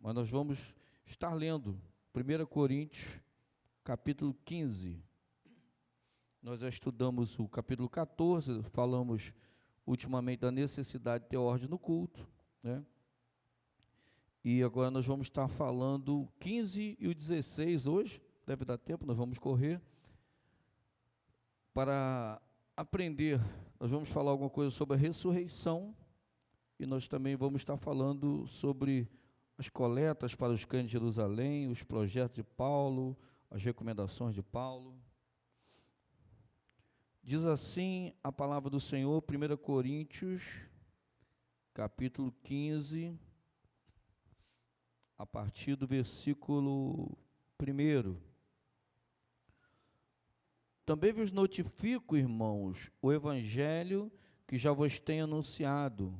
mas nós vamos estar lendo 1 Coríntios, capítulo 15. Nós já estudamos o capítulo 14, falamos ultimamente da necessidade de ter ordem no culto, né? E agora nós vamos estar falando o 15 e o 16 hoje, deve dar tempo, nós vamos correr, para aprender. Nós vamos falar alguma coisa sobre a ressurreição, e nós também vamos estar falando sobre as coletas para os crentes de Jerusalém, os projetos de Paulo, as recomendações de Paulo. Diz assim a palavra do Senhor, 1 Coríntios, capítulo 15, a partir do versículo 1. Também vos notifico, irmãos, o evangelho que já vos tenho anunciado,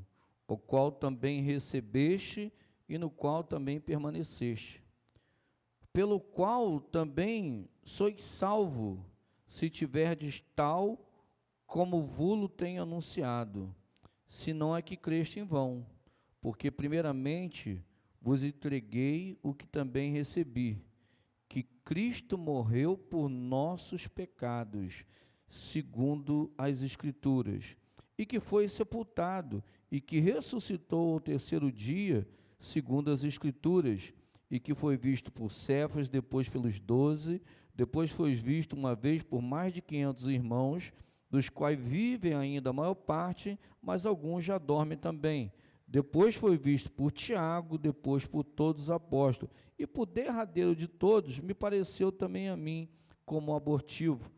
o qual também recebeste e no qual também permaneceste, pelo qual também sois salvo, se tiverdes tal como vulo tenho anunciado, se não é que creste em vão, porque primeiramente vos entreguei o que também recebi, que Cristo morreu por nossos pecados, segundo as Escrituras, e que foi sepultado, e que ressuscitou ao terceiro dia, segundo as Escrituras, e que foi visto por Cefas, depois pelos 12, depois foi visto uma vez por mais de 500 irmãos, dos quais vivem ainda a maior parte, mas alguns já dormem também. Depois foi visto por Tiago, depois por todos os apóstolos. E por derradeiro de todos, me pareceu também a mim como abortivo,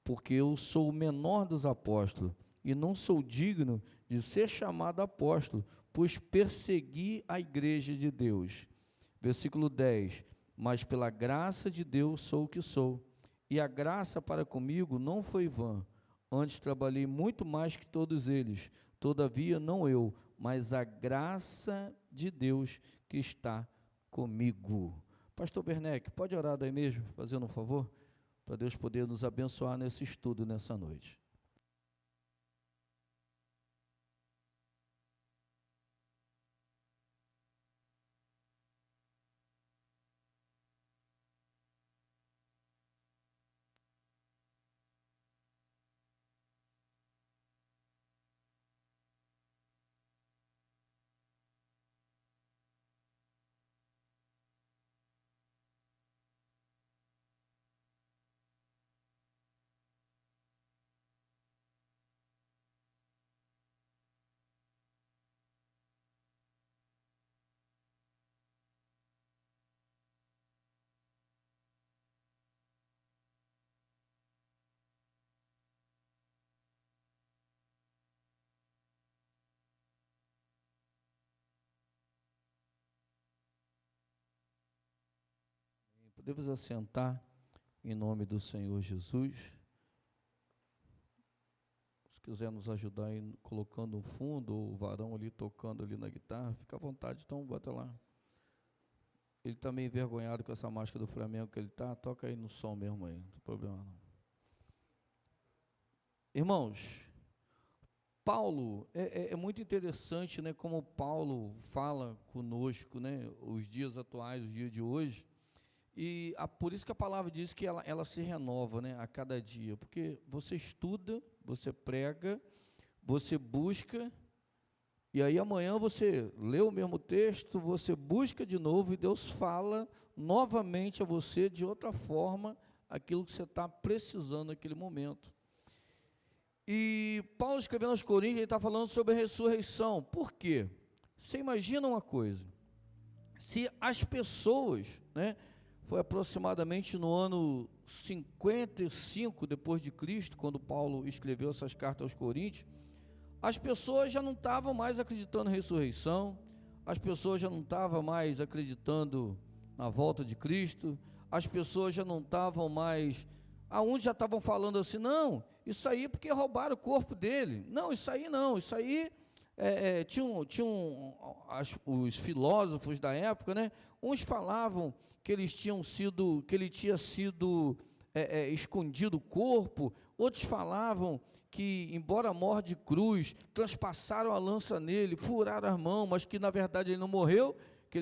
porque eu sou o menor dos apóstolos, e não sou digno de ser chamado apóstolo, pois persegui a igreja de Deus. Versículo 10, mas pela graça de Deus sou o que sou, e a graça para comigo não foi vã, antes trabalhei muito mais que todos eles, todavia não eu, mas a graça de Deus que está comigo. Pastor Werneck, pode orar daí mesmo, fazendo um favor, para Deus poder nos abençoar nesse estudo nessa noite. Podemos assentar em nome do Senhor Jesus. Se quiser nos ajudar aí, colocando um fundo, ou o varão ali tocando ali na guitarra, fica à vontade, então bota lá. Ele está meio envergonhado com essa máscara do Flamengo que ele está, toca aí no som mesmo aí, não tem problema não. Irmãos, Paulo, é muito interessante, né, como Paulo fala conosco, né, os dias atuais, os dias de hoje, e por isso que a palavra diz que ela se renova, né, a cada dia, porque você estuda, você prega, você busca, e aí amanhã você lê o mesmo texto, você busca de novo, e Deus fala novamente a você de outra forma, aquilo que você está precisando naquele momento. E Paulo escrevendo aos Coríntios, ele está falando sobre a ressurreição. Por quê? Você imagina uma coisa, se as pessoas, né, foi aproximadamente no ano 55 depois de Cristo, quando Paulo escreveu essas cartas aos Coríntios, as pessoas já não estavam mais acreditando em ressurreição, as pessoas já não estavam mais acreditando na volta de Cristo, as pessoas já não estavam mais, aonde já estavam falando assim, não, isso aí é porque roubaram o corpo dele, não, isso aí não, isso aí, os filósofos da época, né, uns falavam que ele tinha sido escondido o corpo, outros falavam que, embora a morte de cruz, transpassaram a lança nele, furaram as mãos, mas que na verdade ele não morreu, que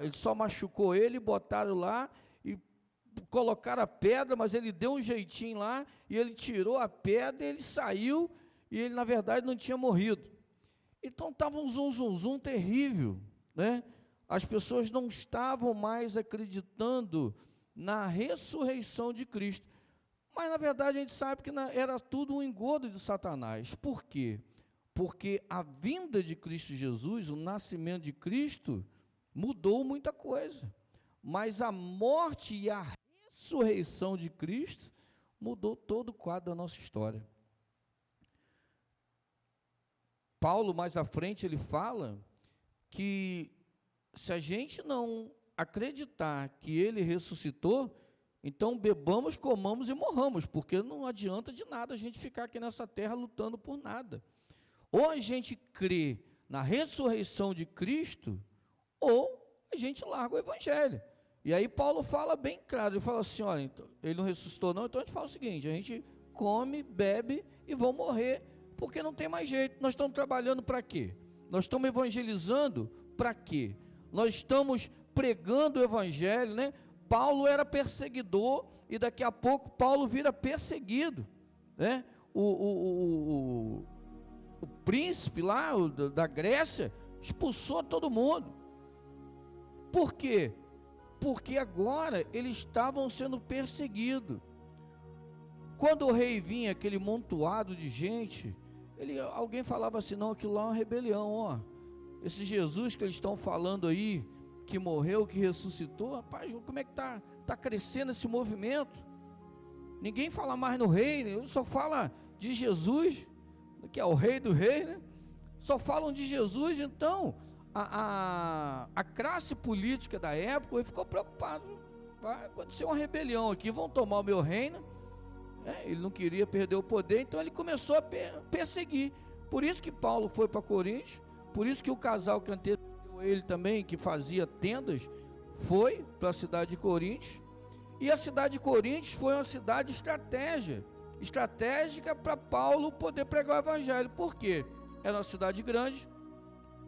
ele só machucou ele, botaram lá e colocaram a pedra, mas ele deu um jeitinho lá, e ele tirou a pedra, e ele saiu, e ele na verdade não tinha morrido. Então estava um zum terrível, né? As pessoas não estavam mais acreditando na ressurreição de Cristo. Mas, na verdade, a gente sabe que era tudo um engodo de Satanás. Por quê? Porque a vinda de Cristo Jesus, o nascimento de Cristo, mudou muita coisa. Mas a morte e a ressurreição de Cristo mudou todo o quadro da nossa história. Paulo, mais à frente, ele fala que se a gente não acreditar que ele ressuscitou, então bebamos, comamos e morramos, porque não adianta de nada a gente ficar aqui nessa terra lutando por nada. Ou a gente crê na ressurreição de Cristo, ou a gente larga o evangelho. E aí Paulo fala bem claro, ele fala assim, olha, então, ele não ressuscitou não, então a gente fala o seguinte, a gente come, bebe e vão morrer, porque não tem mais jeito. Nós estamos trabalhando para quê? Nós estamos evangelizando para quê? Nós estamos pregando o evangelho, né? Paulo era perseguidor e daqui a pouco Paulo vira perseguido, né? O príncipe lá da Grécia expulsou todo mundo. Por quê? Porque agora eles estavam sendo perseguidos. Quando o rei vinha, aquele montoado de gente, alguém falava assim, não, aquilo lá é uma rebelião, ó. Esse Jesus que eles estão falando aí, que morreu, que ressuscitou, rapaz, como é que tá crescendo esse movimento? Ninguém fala mais no rei, só fala de Jesus, que é o rei do rei, né? Só falam de Jesus. Então a classe política da época ficou preocupada, vai acontecer uma rebelião aqui, vão tomar o meu reino. Ele não queria perder o poder, então ele começou a perseguir. Por isso que Paulo foi para Coríntios, por isso que o casal que antecedeu ele também, que fazia tendas, foi para a cidade de Coríntios. E a cidade de Coríntios foi uma cidade estratégica para Paulo poder pregar o evangelho. Por quê? Era uma cidade grande,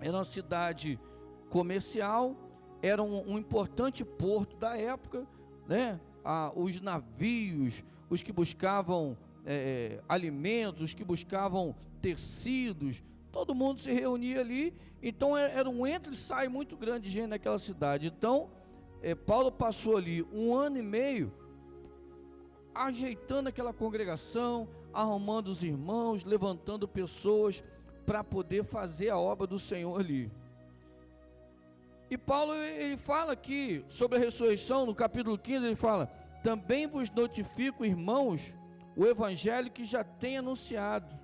era uma cidade comercial, era um importante porto da época, né? Os navios, os que buscavam alimentos, os que buscavam tecidos, todo mundo se reunia ali. Então era um entra e sai muito grande de gente naquela cidade. Então Paulo passou ali 1 ano e meio ajeitando aquela congregação, arrumando os irmãos, levantando pessoas para poder fazer a obra do Senhor ali. E Paulo ele fala aqui sobre a ressurreição, no capítulo 15 ele fala: também vos notifico, irmãos, o evangelho que já tenho anunciado,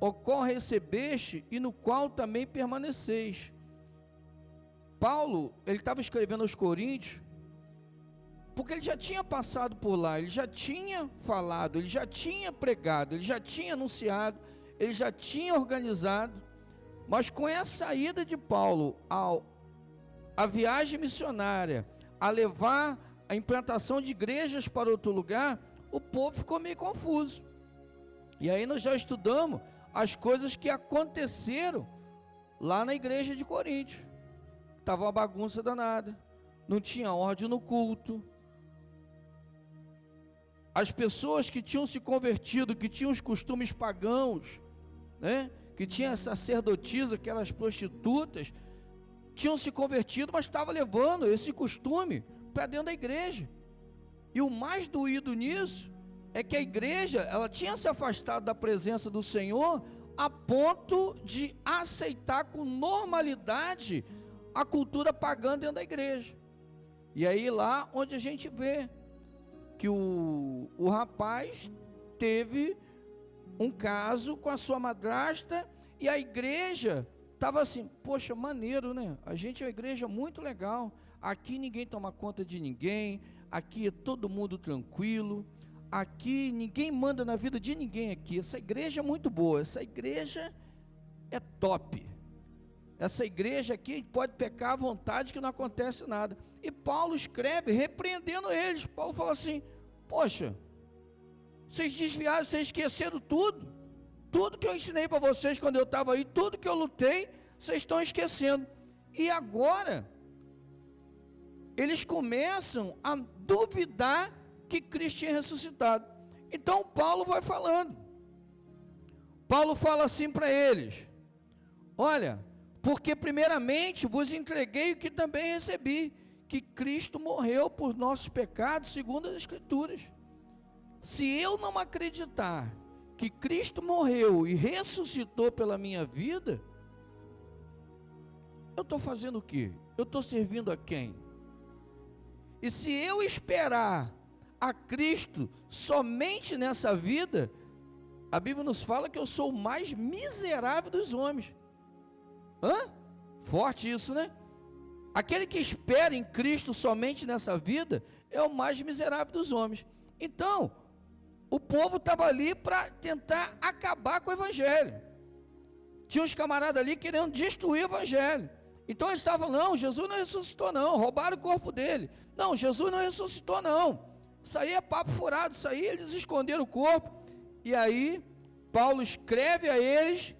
o qual recebeste e no qual também permaneceis. Paulo, ele estava escrevendo aos Coríntios, porque ele já tinha passado por lá, ele já tinha falado, ele já tinha pregado, ele já tinha anunciado, ele já tinha organizado, mas com essa ida de Paulo a viagem missionária, a levar a implantação de igrejas para outro lugar, o povo ficou meio confuso. E aí nós já estudamos as coisas que aconteceram lá na igreja de Coríntios. Estava uma bagunça danada, não tinha ordem no culto. As pessoas que tinham se convertido, que tinham os costumes pagãos, né? Que tinha sacerdotisa, aquelas prostitutas, tinham se convertido, mas estavam levando esse costume para dentro da igreja. E o mais doído nisso é que a igreja, ela tinha se afastado da presença do Senhor a ponto de aceitar com normalidade a cultura pagã dentro da igreja. E aí lá onde a gente vê que o rapaz teve um caso com a sua madrasta, e a igreja estava assim, poxa, maneiro, né? A gente é uma igreja muito legal, aqui ninguém toma conta de ninguém, aqui é todo mundo tranquilo, aqui ninguém manda na vida de ninguém aqui, essa igreja é muito boa, essa igreja é top, essa igreja aqui pode pecar à vontade que não acontece nada. E Paulo escreve repreendendo eles. Paulo fala assim, poxa, vocês desviaram, vocês esqueceram tudo que eu ensinei para vocês quando eu estava aí, tudo que eu lutei, vocês estão esquecendo. E agora, eles começam a duvidar que Cristo tinha ressuscitado. Então Paulo vai falando. Paulo fala assim para eles: olha, porque primeiramente vos entreguei o que também recebi, que Cristo morreu por nossos pecados, segundo as Escrituras. Se eu não acreditar que Cristo morreu e ressuscitou pela minha vida, eu estou fazendo o quê? Eu estou servindo a quem? E se eu esperar a Cristo somente nessa vida, a Bíblia nos fala que eu sou o mais miserável dos homens. Forte isso, né? Aquele que espera em Cristo somente nessa vida é o mais miserável dos homens. Então, o povo estava ali para tentar acabar com o evangelho. Tinha uns camaradas ali querendo destruir o evangelho. Então eles estavam: não, Jesus não ressuscitou não, roubaram o corpo dele. Não, Jesus não ressuscitou não. Isso aí é papo furado, isso aí eles esconderam o corpo. E aí Paulo escreve a eles,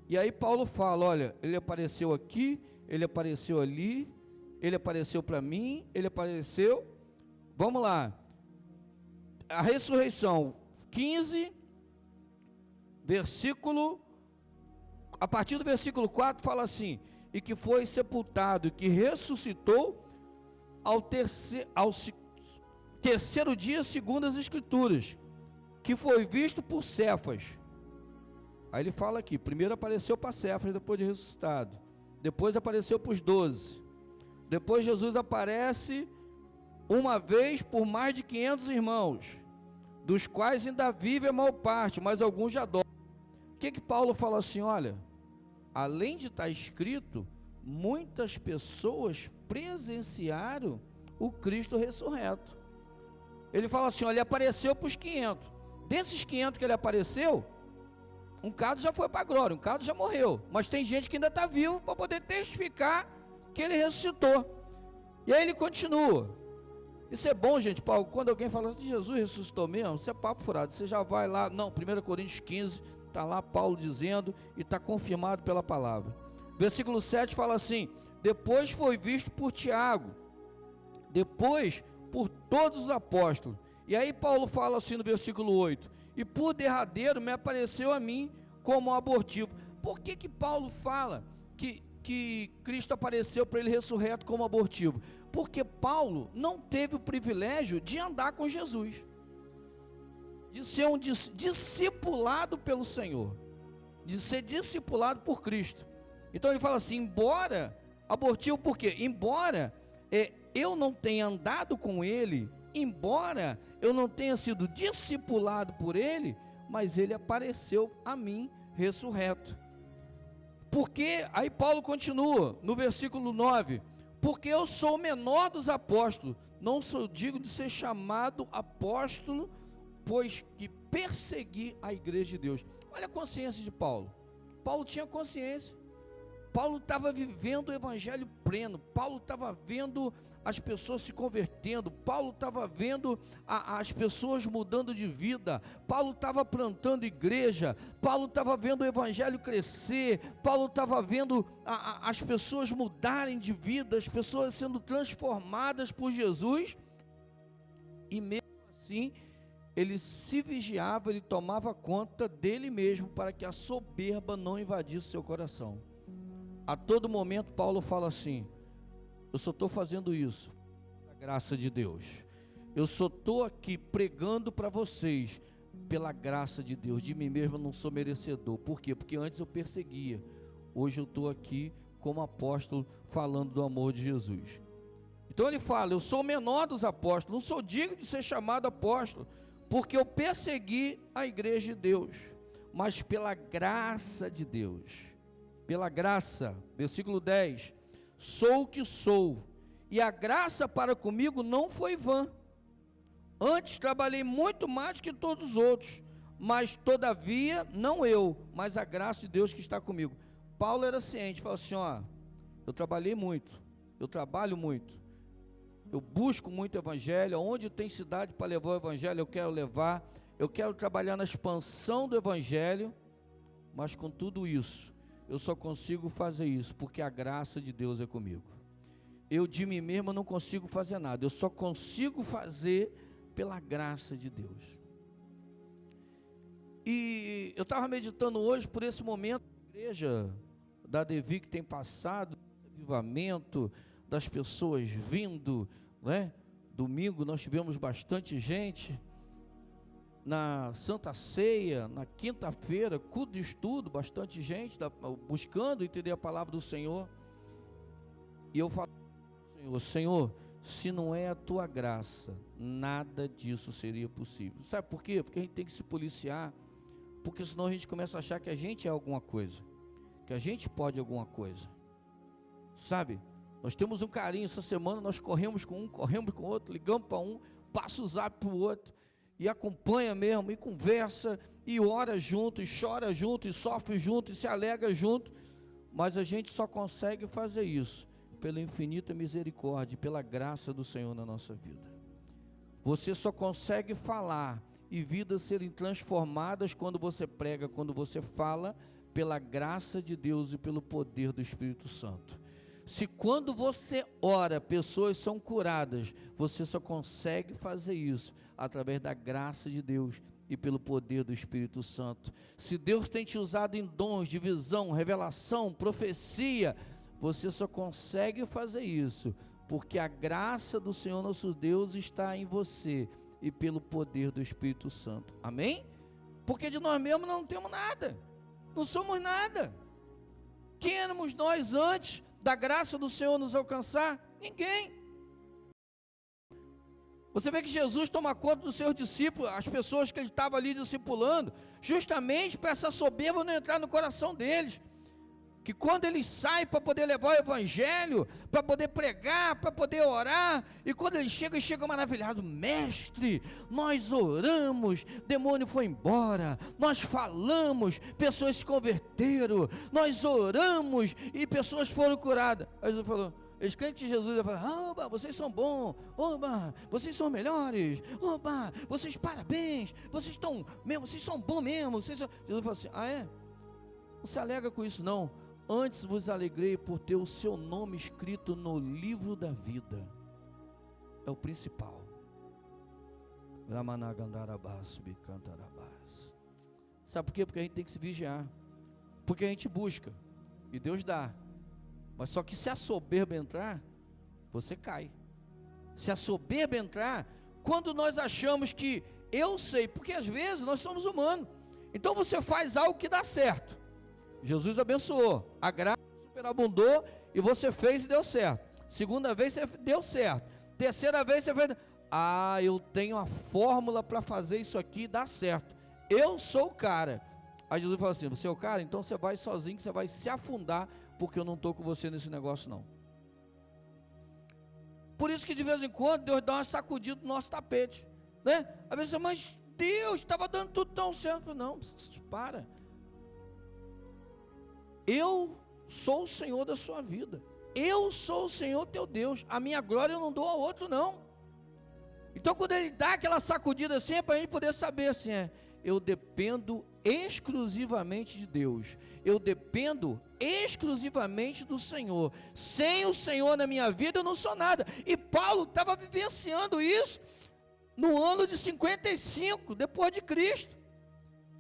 e aí Paulo fala: olha, ele apareceu aqui, ele apareceu ali, ele apareceu para mim, ele apareceu. Vamos lá, a ressurreição 15, a partir do versículo 4 fala assim: e que foi sepultado, e que ressuscitou ao terceiro dia, segundo as Escrituras, que foi visto por Cefas. Aí ele fala aqui: primeiro apareceu para Cefas, depois de ressuscitado, depois apareceu para os 12, depois Jesus aparece uma vez por mais de 500 irmãos, dos quais ainda vive a maior parte, mas alguns já dormem. O que Paulo fala assim? Olha, além de estar escrito, muitas pessoas presenciaram o Cristo ressurreto. Ele fala assim: olha, ele apareceu para os 500, desses 500 que ele apareceu, um bocado já foi para a glória, um bocado já morreu, mas tem gente que ainda está vivo para poder testificar que ele ressuscitou. E aí ele continua. Isso é bom, gente, Paulo, quando alguém fala assim: Jesus ressuscitou mesmo, isso é papo furado. Você já vai lá, não, 1 Coríntios 15, está lá Paulo dizendo, e está confirmado pela palavra. Versículo 7 fala assim: depois foi visto por Tiago, depois por todos os apóstolos. E aí Paulo fala assim no versículo 8: e por derradeiro me apareceu a mim como abortivo. Por que Paulo fala que Cristo apareceu para ele ressurreto como abortivo? Porque Paulo não teve o privilégio de andar com Jesus, de ser um discipulado pelo Senhor, de ser discipulado por Cristo. Então ele fala assim: embora abortivo, por quê? Embora eu não tenha andado com ele, embora eu não tenha sido discipulado por ele, mas ele apareceu a mim ressurreto. Porque, aí Paulo continua no versículo 9: porque eu sou o menor dos apóstolos, não sou digno de ser chamado apóstolo, pois que persegui a igreja de Deus. Olha a consciência de Paulo. Paulo tinha consciência. Paulo estava vivendo o evangelho pleno. Paulo estava vendo as pessoas se convertendo. Paulo estava vendo as pessoas mudando de vida. Paulo estava plantando igreja. Paulo estava vendo o evangelho crescer. Paulo estava vendo as pessoas mudarem de vida, as pessoas sendo transformadas por Jesus. E mesmo assim, ele se vigiava, ele tomava conta dele mesmo, para que a soberba não invadisse seu coração. A todo momento Paulo fala assim: eu só estou fazendo isso pela graça de Deus. Eu só estou aqui pregando para vocês pela graça de Deus. De mim mesmo eu não sou merecedor. Por quê? Porque antes eu perseguia. Hoje eu estou aqui como apóstolo falando do amor de Jesus. Então ele fala: eu sou o menor dos apóstolos, não sou digno de ser chamado apóstolo, porque eu persegui a igreja de Deus. Mas pela graça de Deus, pela graça, versículo 10, sou o que sou, e a graça para comigo não foi vã. Antes trabalhei muito mais que todos os outros, mas todavia não eu, mas a graça de Deus que está comigo. Paulo era ciente, falou assim: ó, eu trabalhei muito, eu trabalho muito, eu busco muito o evangelho. Onde tem cidade para levar o evangelho, eu quero levar. Eu quero trabalhar na expansão do evangelho, mas com tudo isso, eu só consigo fazer isso porque a graça de Deus é comigo. eu de mim mesmo não consigo fazer nada, eu só consigo fazer pela graça de Deus. E eu estava meditando hoje por esse momento, a igreja da Devi que tem passado, avivamento das pessoas vindo, né? Domingo nós tivemos bastante gente, na Santa Ceia, na quinta-feira, culto de estudo, bastante gente buscando entender a palavra do Senhor. E eu falo, Senhor, se não é a tua graça, nada disso seria possível. Sabe por quê? Porque a gente tem que se policiar, porque senão a gente começa a achar que a gente é alguma coisa, que a gente pode alguma coisa, sabe? Nós temos um carinho, essa semana nós corremos com um, corremos com o outro, ligamos para um, passa o zap para o outro, e acompanha mesmo, e conversa, e ora junto, e chora junto, e sofre junto, e se alegra junto, mas a gente só consegue fazer isso pela infinita misericórdia, pela graça do Senhor na nossa vida. Você só consegue falar e vidas serem transformadas quando você prega, quando você fala, pela graça de Deus e pelo poder do Espírito Santo. Se quando você ora, pessoas são curadas, você só consegue fazer isso através da graça de Deus e pelo poder do Espírito Santo. Se Deus tem te usado em dons de visão, revelação, profecia, você só consegue fazer isso porque a graça do Senhor nosso Deus está em você e pelo poder do Espírito Santo. Amém? Porque de nós mesmos não temos nada, não somos nada. Quem éramos nós antes da graça do Senhor nos alcançar? Ninguém. Você vê que Jesus toma conta dos seus discípulos, as pessoas que ele estava ali discipulando, justamente para essa soberba não entrar no coração deles. Que quando eles saem para poder levar o evangelho, para poder pregar, para poder orar, e quando eles chegam maravilhados, mestre, nós oramos, demônio foi embora, nós falamos, pessoas se converteram, nós oramos e pessoas foram curadas. Aí Jesus falou, eles crentes de Jesus, falaram, oba, vocês são bons, oba, vocês são melhores, oba, vocês parabéns, vocês são bons mesmo. Jesus falou assim, ah é? Não se alegra com isso não. Antes vos alegrei por ter o seu nome escrito no livro da vida. É o principal. Sabe por quê? Porque a gente tem que se vigiar. Porque a gente busca. E Deus dá. Mas só que se a soberba entrar, você cai. Se a soberba entrar, quando nós achamos que eu sei, porque às vezes nós somos humanos. Então você faz algo que dá certo. Jesus abençoou, a graça superabundou e você fez e deu certo. Segunda vez você deu certo. Terceira vez você fez, eu tenho a fórmula para fazer isso aqui e dar certo. Eu sou o cara. Aí Jesus falou assim, você é o cara? Então você vai sozinho que você vai se afundar, porque eu não estou com você nesse negócio não. Por isso que de vez em quando Deus dá uma sacudida no nosso tapete, né? Às vezes, mas Deus estava dando tudo tão certo. Eu falei, não, para. Eu sou o Senhor da sua vida. Eu sou o Senhor teu Deus. A minha glória eu não dou a outro não. Então quando ele dá aquela sacudida assim, é para a gente poder saber assim, eu dependo exclusivamente de Deus. Eu dependo exclusivamente do Senhor. Sem o Senhor na minha vida eu não sou nada. E Paulo estava vivenciando isso no ano de 55, depois de Cristo.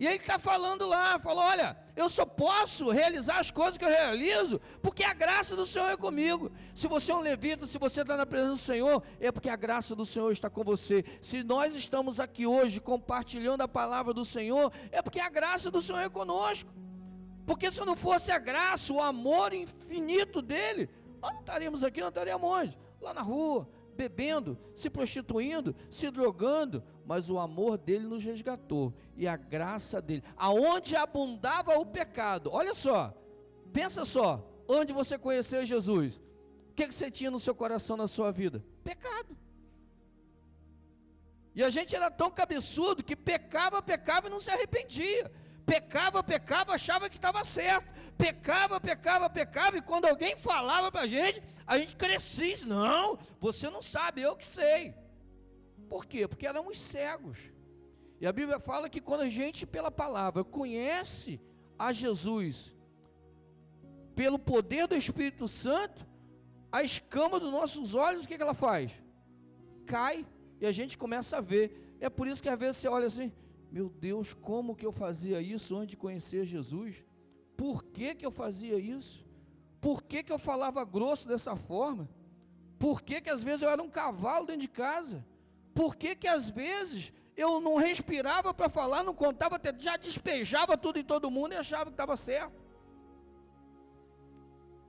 E ele está falando lá, falou, olha, eu só posso realizar as coisas que eu realizo, porque a graça do Senhor é comigo. Se você é um levita, se você está na presença do Senhor, é porque a graça do Senhor está com você. Se nós estamos aqui hoje compartilhando a palavra do Senhor, é porque a graça do Senhor é conosco. Porque se não fosse a graça, o amor infinito dele, nós não estaríamos aqui, nós estaríamos onde? Lá na rua, bebendo, se prostituindo, se drogando, mas o amor dele nos resgatou, e a graça dele, aonde abundava o pecado, olha só, pensa só, onde você conheceu Jesus, o que você tinha no seu coração, na sua vida? Pecado. E a gente era tão cabeçudo, que pecava e não se arrependia, pecava, achava que estava certo, pecava, e quando alguém falava para a gente crescia, não, você não sabe, eu que sei. Por quê? Porque éramos cegos. E a Bíblia fala que quando a gente, pela palavra, conhece a Jesus, pelo poder do Espírito Santo, a escama dos nossos olhos, o que ela faz? Cai, e a gente começa a ver. É por isso que às vezes você olha assim, meu Deus, como que eu fazia isso antes de conhecer Jesus? Por que que eu fazia isso? Por que que eu falava grosso dessa forma? Por que que às vezes eu era um cavalo dentro de casa? Por que que às vezes eu não respirava para falar, não contava, até já despejava tudo em todo mundo e achava que estava certo?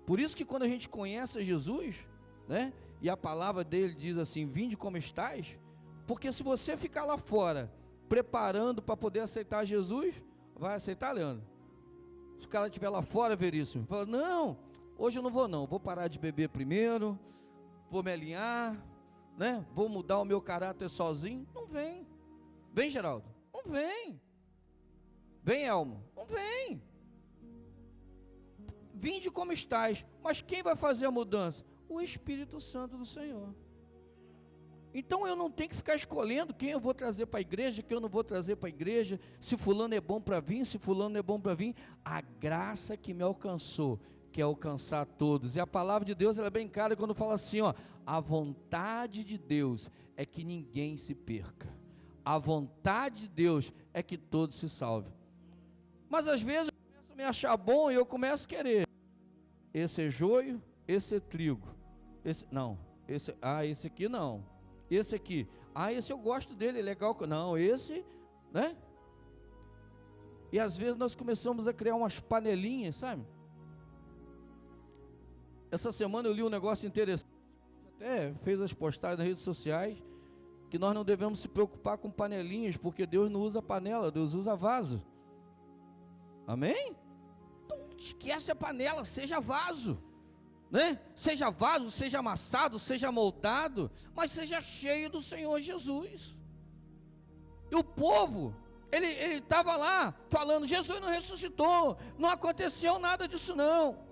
Por isso que quando a gente conhece Jesus, né, e a palavra dele diz assim, vinde como estais, porque se você ficar lá fora, preparando para poder aceitar Jesus, vai aceitar, Leandro? Se o cara estiver lá fora, Veríssimo, fala, não, hoje eu não, vou parar de beber primeiro, vou me alinhar, né, vou mudar o meu caráter sozinho, não vem. Vem, Geraldo? Não vem. Vem, Elmo? Não vem. Vinde como estais, mas quem vai fazer a mudança? O Espírito Santo do Senhor. Então eu não tenho que ficar escolhendo quem eu vou trazer para a igreja, quem eu não vou trazer para a igreja, se fulano é bom para vir, se fulano não é bom para vir. A graça que me alcançou, quer alcançar todos. E a palavra de Deus, ela é bem clara quando fala assim, ó, a vontade de Deus é que ninguém se perca. A vontade de Deus é que todos se salvem. Mas às vezes eu começo a me achar bom e eu começo a querer. Esse é joio, esse é trigo. Esse aqui não. Esse aqui, esse eu gosto dele, é legal. Não, esse, né? E às vezes nós começamos a criar umas panelinhas, sabe? Essa semana eu li um negócio interessante, até fez as postagens nas redes sociais, que nós não devemos se preocupar com panelinhas, porque Deus não usa panela, Deus usa vaso. Amém? Então esquece a panela, seja vaso, né? Seja vaso, seja amassado, seja moldado, mas seja cheio do Senhor Jesus. E o povo, ele estava lá falando, Jesus não ressuscitou, não aconteceu nada disso não.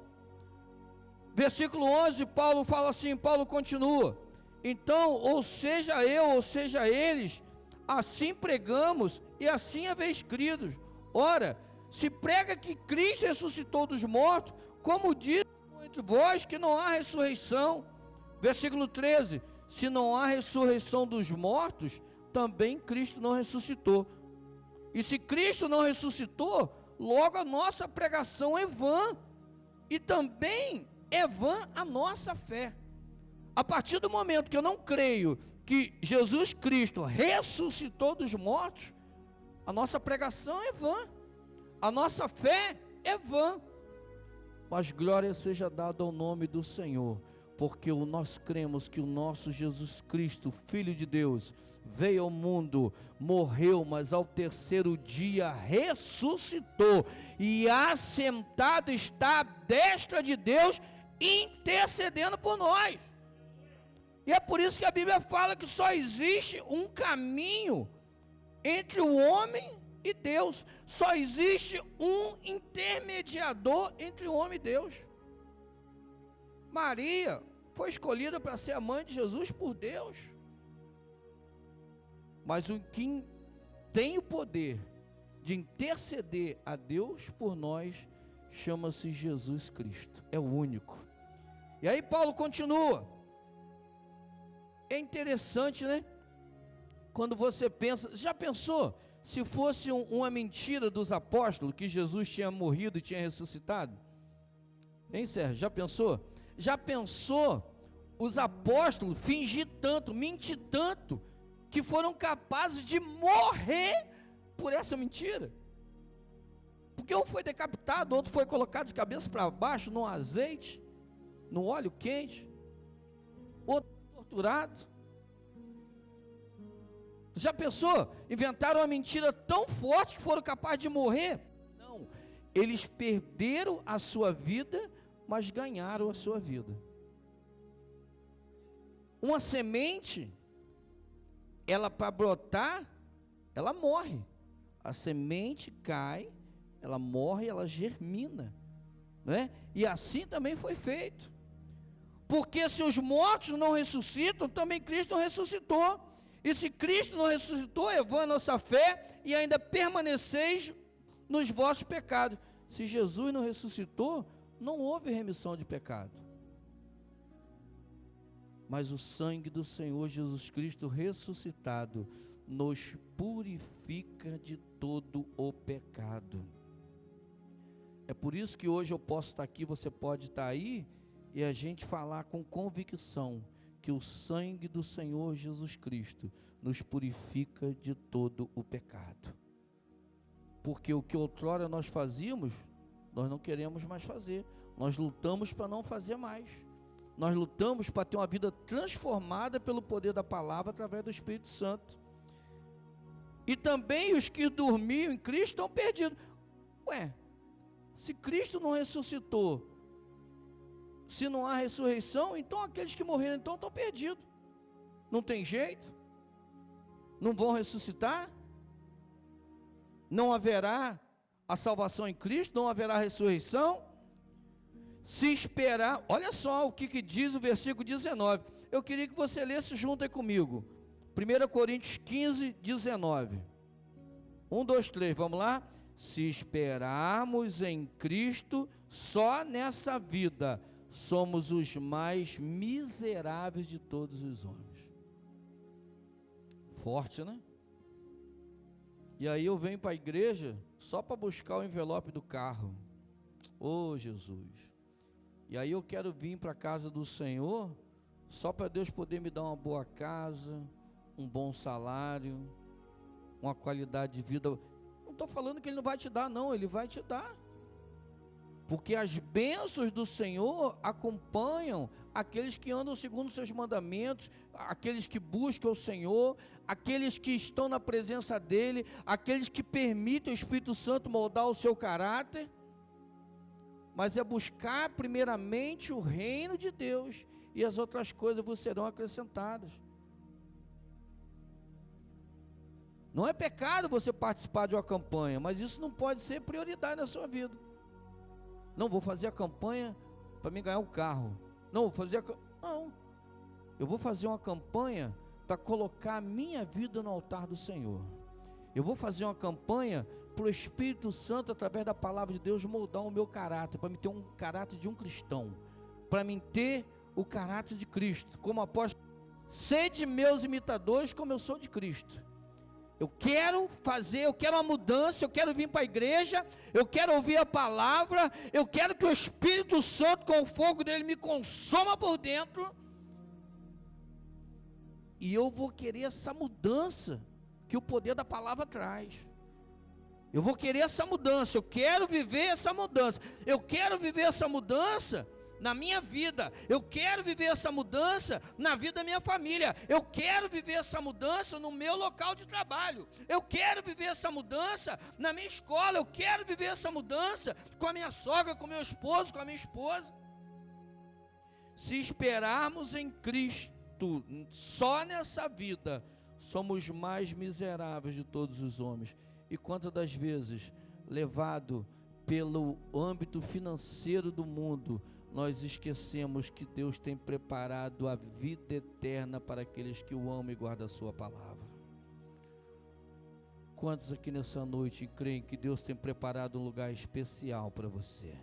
Versículo 11, Paulo fala assim, Paulo continua, então, ou seja eu, ou seja eles, assim pregamos e assim haveis crido. Ora, se prega que Cristo ressuscitou dos mortos, como diz entre vós que não há ressurreição. Versículo 13, se não há ressurreição dos mortos, também Cristo não ressuscitou. E se Cristo não ressuscitou, logo a nossa pregação é vã, e também é vã a nossa fé. A partir do momento que eu não creio que Jesus Cristo ressuscitou dos mortos, a nossa pregação é vã, a nossa fé é vã. Mas glória seja dada ao nome do Senhor, porque nós cremos que o nosso Jesus Cristo, Filho de Deus, veio ao mundo, morreu, mas ao terceiro dia ressuscitou, e assentado está à destra de Deus, intercedendo por nós. E é por isso que a Bíblia fala que só existe um caminho entre o homem e Deus. Só existe um intermediador entre o homem e Deus. Maria foi escolhida para ser a mãe de Jesus por Deus. Mas quem tem o poder de interceder a Deus por nós chama-se Jesus Cristo. É o único. E aí Paulo continua. É interessante, né? Quando você pensa, já pensou se fosse uma mentira dos apóstolos que Jesus tinha morrido e tinha ressuscitado? Hein, Sérgio? Já pensou? Já pensou os apóstolos fingir tanto, mentir tanto, que foram capazes de morrer por essa mentira? Porque um foi decapitado, outro foi colocado de cabeça para baixo no azeite, no óleo quente, outro torturado. Já pensou? Inventaram uma mentira tão forte que foram capazes de morrer? Não, eles perderam a sua vida, mas ganharam a sua vida. Uma semente, ela para brotar, ela morre. A semente cai, ela morre, ela germina, né? E assim também foi feito. Porque se os mortos não ressuscitam, também Cristo não ressuscitou. E se Cristo não ressuscitou, é vã a nossa fé, e ainda permaneceis nos vossos pecados. Se Jesus não ressuscitou, não houve remissão de pecado. mas o sangue do Senhor Jesus Cristo ressuscitado nos purifica de todo o pecado. É por isso que hoje eu posso estar aqui, você pode estar aí, e a gente falar com convicção que o sangue do Senhor Jesus Cristo nos purifica de todo o pecado. Porque o que outrora nós fazíamos, nós não queremos mais fazer. Nós lutamos para não fazer mais. Nós lutamos para ter uma vida transformada pelo poder da palavra através do Espírito Santo. E também os que dormiam em Cristo estão perdidos. Ué, se Cristo não ressuscitou, se não há ressurreição, então aqueles que morreram então estão perdidos. Não tem jeito? Não vão ressuscitar? Não haverá a salvação em Cristo? Não haverá ressurreição? Se esperar, olha só o que diz o versículo 19. Eu queria que você lesse junto aí comigo. 1 Coríntios 15, 19. 1, 2, 3, vamos lá? Se esperarmos em Cristo só nessa vida, somos os mais miseráveis de todos os homens. Forte, né? E aí eu venho para a igreja só para buscar o envelope do carro. Oh, Jesus. E aí eu quero vir para a casa do Senhor só para Deus poder me dar uma boa casa, um bom salário, uma qualidade de vida. Não estou falando que Ele não vai te dar, não, Ele vai te dar. Porque as bênçãos do Senhor acompanham aqueles que andam segundo os seus mandamentos, aqueles que buscam o Senhor, aqueles que estão na presença dEle, aqueles que permitem o Espírito Santo moldar o seu caráter. Mas é buscar primeiramente o reino de Deus, e as outras coisas vos serão acrescentadas. Não é pecado você participar de uma campanha, mas isso não pode ser prioridade na sua vida. Não, vou fazer a campanha para me ganhar um carro. Não, vou fazer não. Eu vou fazer uma campanha para colocar a minha vida no altar do Senhor. Eu vou fazer uma campanha para o Espírito Santo, através da palavra de Deus, moldar o meu caráter, para me ter um caráter de um cristão, para mim ter o caráter de Cristo, como apóstolo. Sede meus imitadores, como eu sou de Cristo. Eu quero fazer, eu quero uma mudança, eu quero vir para a igreja, eu quero ouvir a palavra, eu quero que o Espírito Santo, com o fogo dele, me consuma por dentro, e eu vou querer essa mudança que o poder da palavra traz. Eu vou querer essa mudança, eu quero viver essa mudança, eu quero viver essa mudança na minha vida, eu quero viver essa mudança na vida da minha família, eu quero viver essa mudança no meu local de trabalho, eu quero viver essa mudança na minha escola, eu quero viver essa mudança com a minha sogra, com o meu esposo, com a minha esposa. Se esperarmos em Cristo só nessa vida, somos mais miseráveis de todos os homens. E quantas das vezes, levado pelo âmbito financeiro do mundo, nós esquecemos que Deus tem preparado a vida eterna para aqueles que o amam e guardam a sua palavra. Quantos aqui nessa noite creem que Deus tem preparado um lugar especial para você?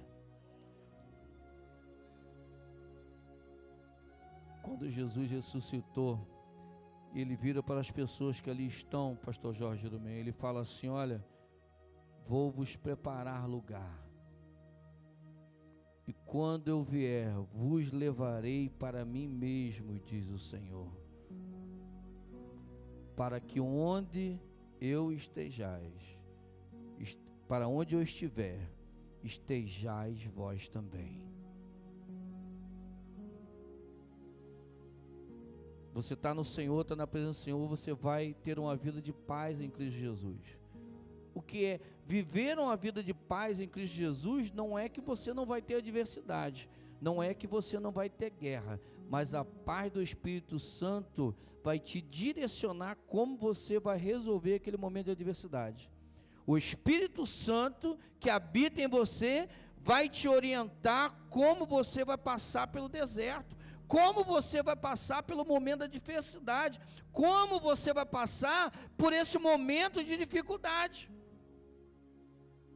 Quando Jesus ressuscitou, Ele vira para as pessoas que ali estão, pastor Jorge Jeromel, Ele fala assim: olha, vou vos preparar lugar. E quando eu vier, vos levarei para mim mesmo, diz o Senhor, para que onde eu estejais, para onde eu estiver, estejais vós também. Você está no Senhor, está na presença do Senhor, você vai ter uma vida de paz em Cristo Jesus. O que é viver uma vida de paz em Cristo Jesus não é que você não vai ter adversidade, não é que você não vai ter guerra, mas a paz do Espírito Santo vai te direcionar como você vai resolver aquele momento de adversidade. O Espírito Santo que habita em você vai te orientar como você vai passar pelo deserto, como você vai passar pelo momento da adversidade, como você vai passar por esse momento de dificuldade.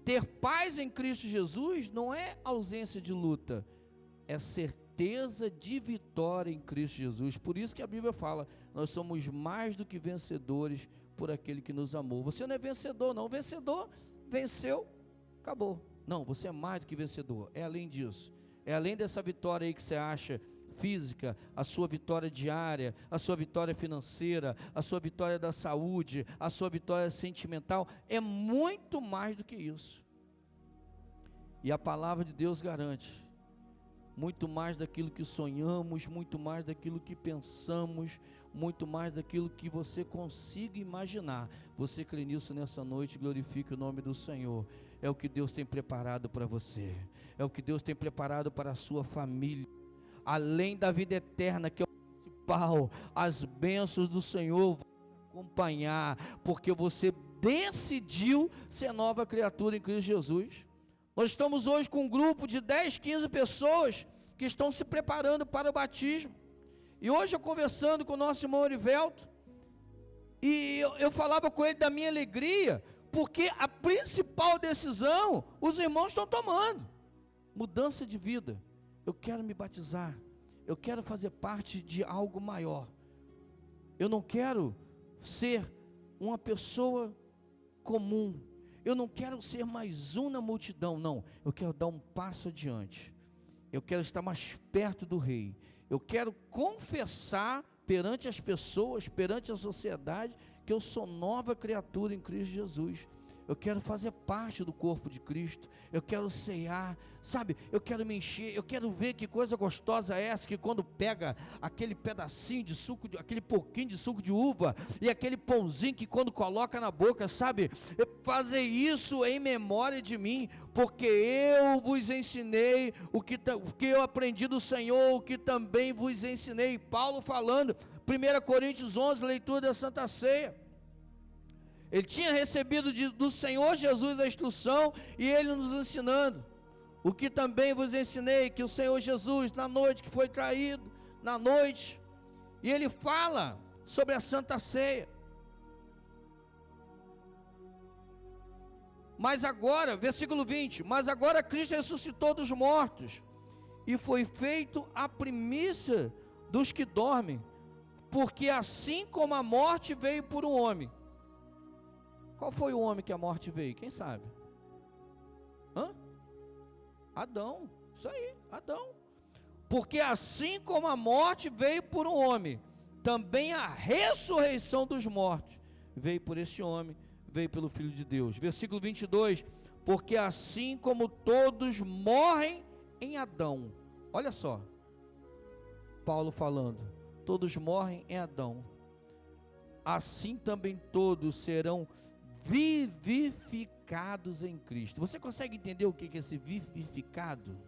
Ter paz em Cristo Jesus não é ausência de luta, é certeza certeza de vitória em Cristo Jesus. Por isso que a Bíblia fala, nós somos mais do que vencedores por aquele que nos amou. Você não é vencedor, não. O vencedor venceu, acabou. Não, você é mais do que vencedor. É além disso. É além dessa vitória aí que você acha física, a sua vitória diária, a sua vitória financeira, a sua vitória da saúde, a sua vitória sentimental. É muito mais do que isso. E a palavra de Deus garante muito mais daquilo que sonhamos, muito mais daquilo que pensamos, muito mais daquilo que você consiga imaginar. Você crê nisso nessa noite, glorifique o nome do Senhor. É o que Deus tem preparado para você, é o que Deus tem preparado para a sua família. Além da vida eterna, que é o principal, as bênçãos do Senhor vão acompanhar, porque você decidiu ser nova criatura em Cristo Jesus. Nós estamos hoje com um grupo de 10, 15 pessoas que estão se preparando para o batismo. E hoje eu conversando com o nosso irmão Orivelto, e eu falava com ele da minha alegria, porque a principal decisão os irmãos estão tomando. Mudança de vida. Eu quero me batizar. Eu quero fazer parte de algo maior. Eu não quero ser uma pessoa comum. Eu não quero ser mais um na multidão, não. Eu quero dar um passo adiante. Eu quero estar mais perto do Rei. Eu quero confessar perante as pessoas, perante a sociedade, que eu sou nova criatura em Cristo Jesus. Eu quero fazer parte do corpo de Cristo. Eu quero ceiar, sabe? Eu quero me encher. Eu quero ver que coisa gostosa é essa, que quando pega aquele pedacinho de suco, aquele pouquinho de suco de uva, e aquele pãozinho que quando coloca na boca, sabe? Fazer isso em memória de mim, porque eu vos ensinei o que eu aprendi do Senhor, o que também vos ensinei. Paulo falando, 1 Coríntios 11, leitura da Santa Ceia. Ele tinha recebido do Senhor Jesus a instrução, e ele nos ensinando, o que também vos ensinei, que o Senhor Jesus, na noite que foi traído, na noite, e ele fala sobre a Santa Ceia. Mas agora, versículo 20, mas agora Cristo ressuscitou dos mortos, e foi feito a primícia dos que dormem, porque assim como a morte veio por um homem. Qual foi o homem que a morte veio? Quem sabe? Adão. Isso aí, Adão. Porque assim como a morte veio por um homem, também a ressurreição dos mortos veio por esse homem, veio pelo Filho de Deus. Versículo 22, porque assim como todos morrem em Adão. Olha só, Paulo falando, todos morrem em Adão, assim também todos serão vivificados em Cristo. Você consegue entender o que é esse vivificado?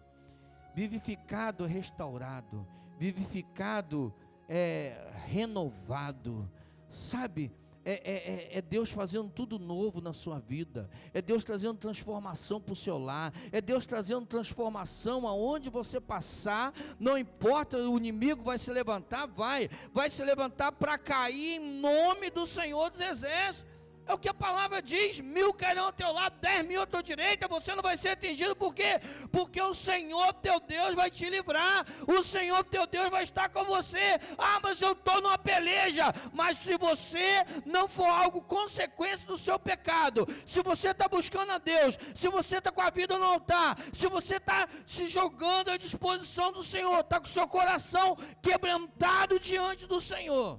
Vivificado é restaurado, vivificado é renovado, sabe? É Deus fazendo tudo novo na sua vida, é Deus trazendo transformação para o seu lar, é Deus trazendo transformação aonde você passar. Não importa, o inimigo vai se levantar, vai se levantar para cair em nome do Senhor dos Exércitos. É o que a palavra diz, 1000 cairão ao teu lado, 10.000 à tua direita, você não vai ser atingido. Por quê? Porque o Senhor teu Deus vai te livrar, o Senhor teu Deus vai estar com você. Mas eu estou numa peleja. Mas se você não for algo consequência do seu pecado, se você está buscando a Deus, se você está com a vida no altar, se você está se jogando à disposição do Senhor, está com o seu coração quebrantado diante do Senhor,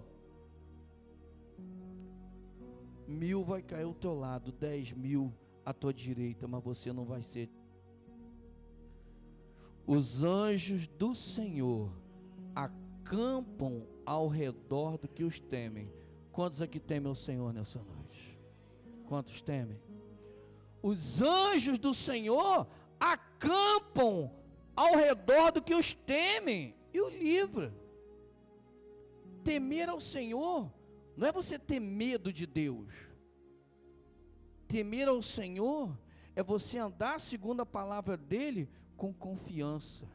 1000 vai cair ao teu lado, 10.000 à tua direita, mas você não vai ser. Os anjos do Senhor acampam ao redor do que os temem. Quantos aqui temem o Senhor nessa noite? Quantos temem? Os anjos do Senhor acampam ao redor do que os temem e o livra. Temer ao Senhor não é você ter medo de Deus. Temer ao Senhor é você andar segundo a palavra dele com confiança.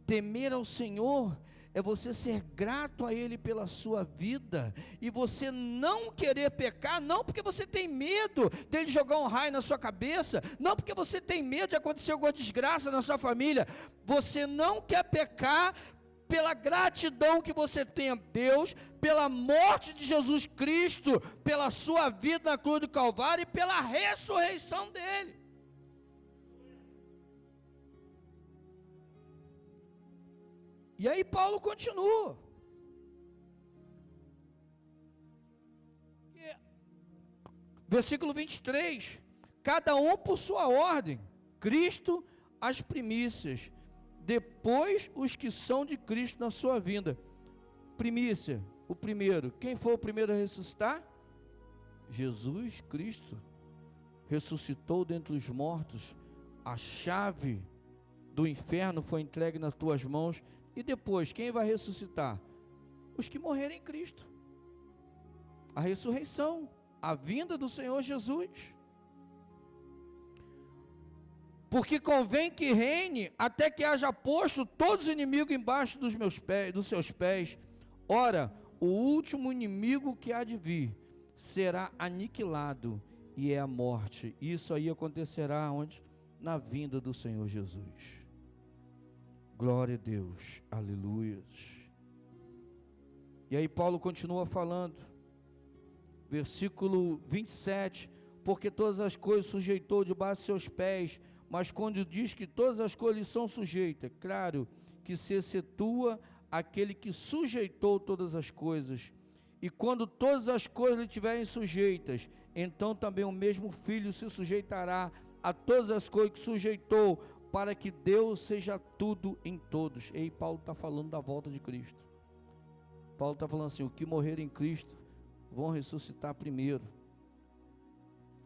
Temer ao Senhor é você ser grato a ele pela sua vida, e você não querer pecar, não porque você tem medo dele jogar um raio na sua cabeça, não porque você tem medo de acontecer alguma desgraça na sua família. Você não quer pecar pela gratidão que você tem a Deus, pela morte de Jesus Cristo, pela sua vida na cruz do Calvário e pela ressurreição dele. E aí Paulo continua. Versículo 23, cada um por sua ordem, Cristo as primícias, depois os que são de Cristo na sua vinda. Primícia, o primeiro, quem foi o primeiro a ressuscitar? Jesus Cristo, ressuscitou dentre os mortos, a chave do inferno foi entregue nas tuas mãos, e depois, quem vai ressuscitar? Os que morrerem em Cristo, a ressurreição, a vinda do Senhor Jesus. Porque convém que reine até que haja posto todos os inimigos embaixo dos meus pés, dos seus pés. Ora, o último inimigo que há de vir será aniquilado, e é a morte. Isso aí acontecerá onde? Na vinda do Senhor Jesus. Glória a Deus, aleluias. E aí Paulo continua falando, versículo 27, porque todas as coisas sujeitou debaixo de seus pés, mas quando diz que todas as coisas lhe são sujeitas, claro que se excetua aquele que sujeitou todas as coisas, e quando todas as coisas lhe estiverem sujeitas, então também o mesmo Filho se sujeitará a todas as coisas que sujeitou, para que Deus seja tudo em todos. E aí Paulo está falando da volta de Cristo. Paulo está falando assim, o que morrer em Cristo vão ressuscitar primeiro,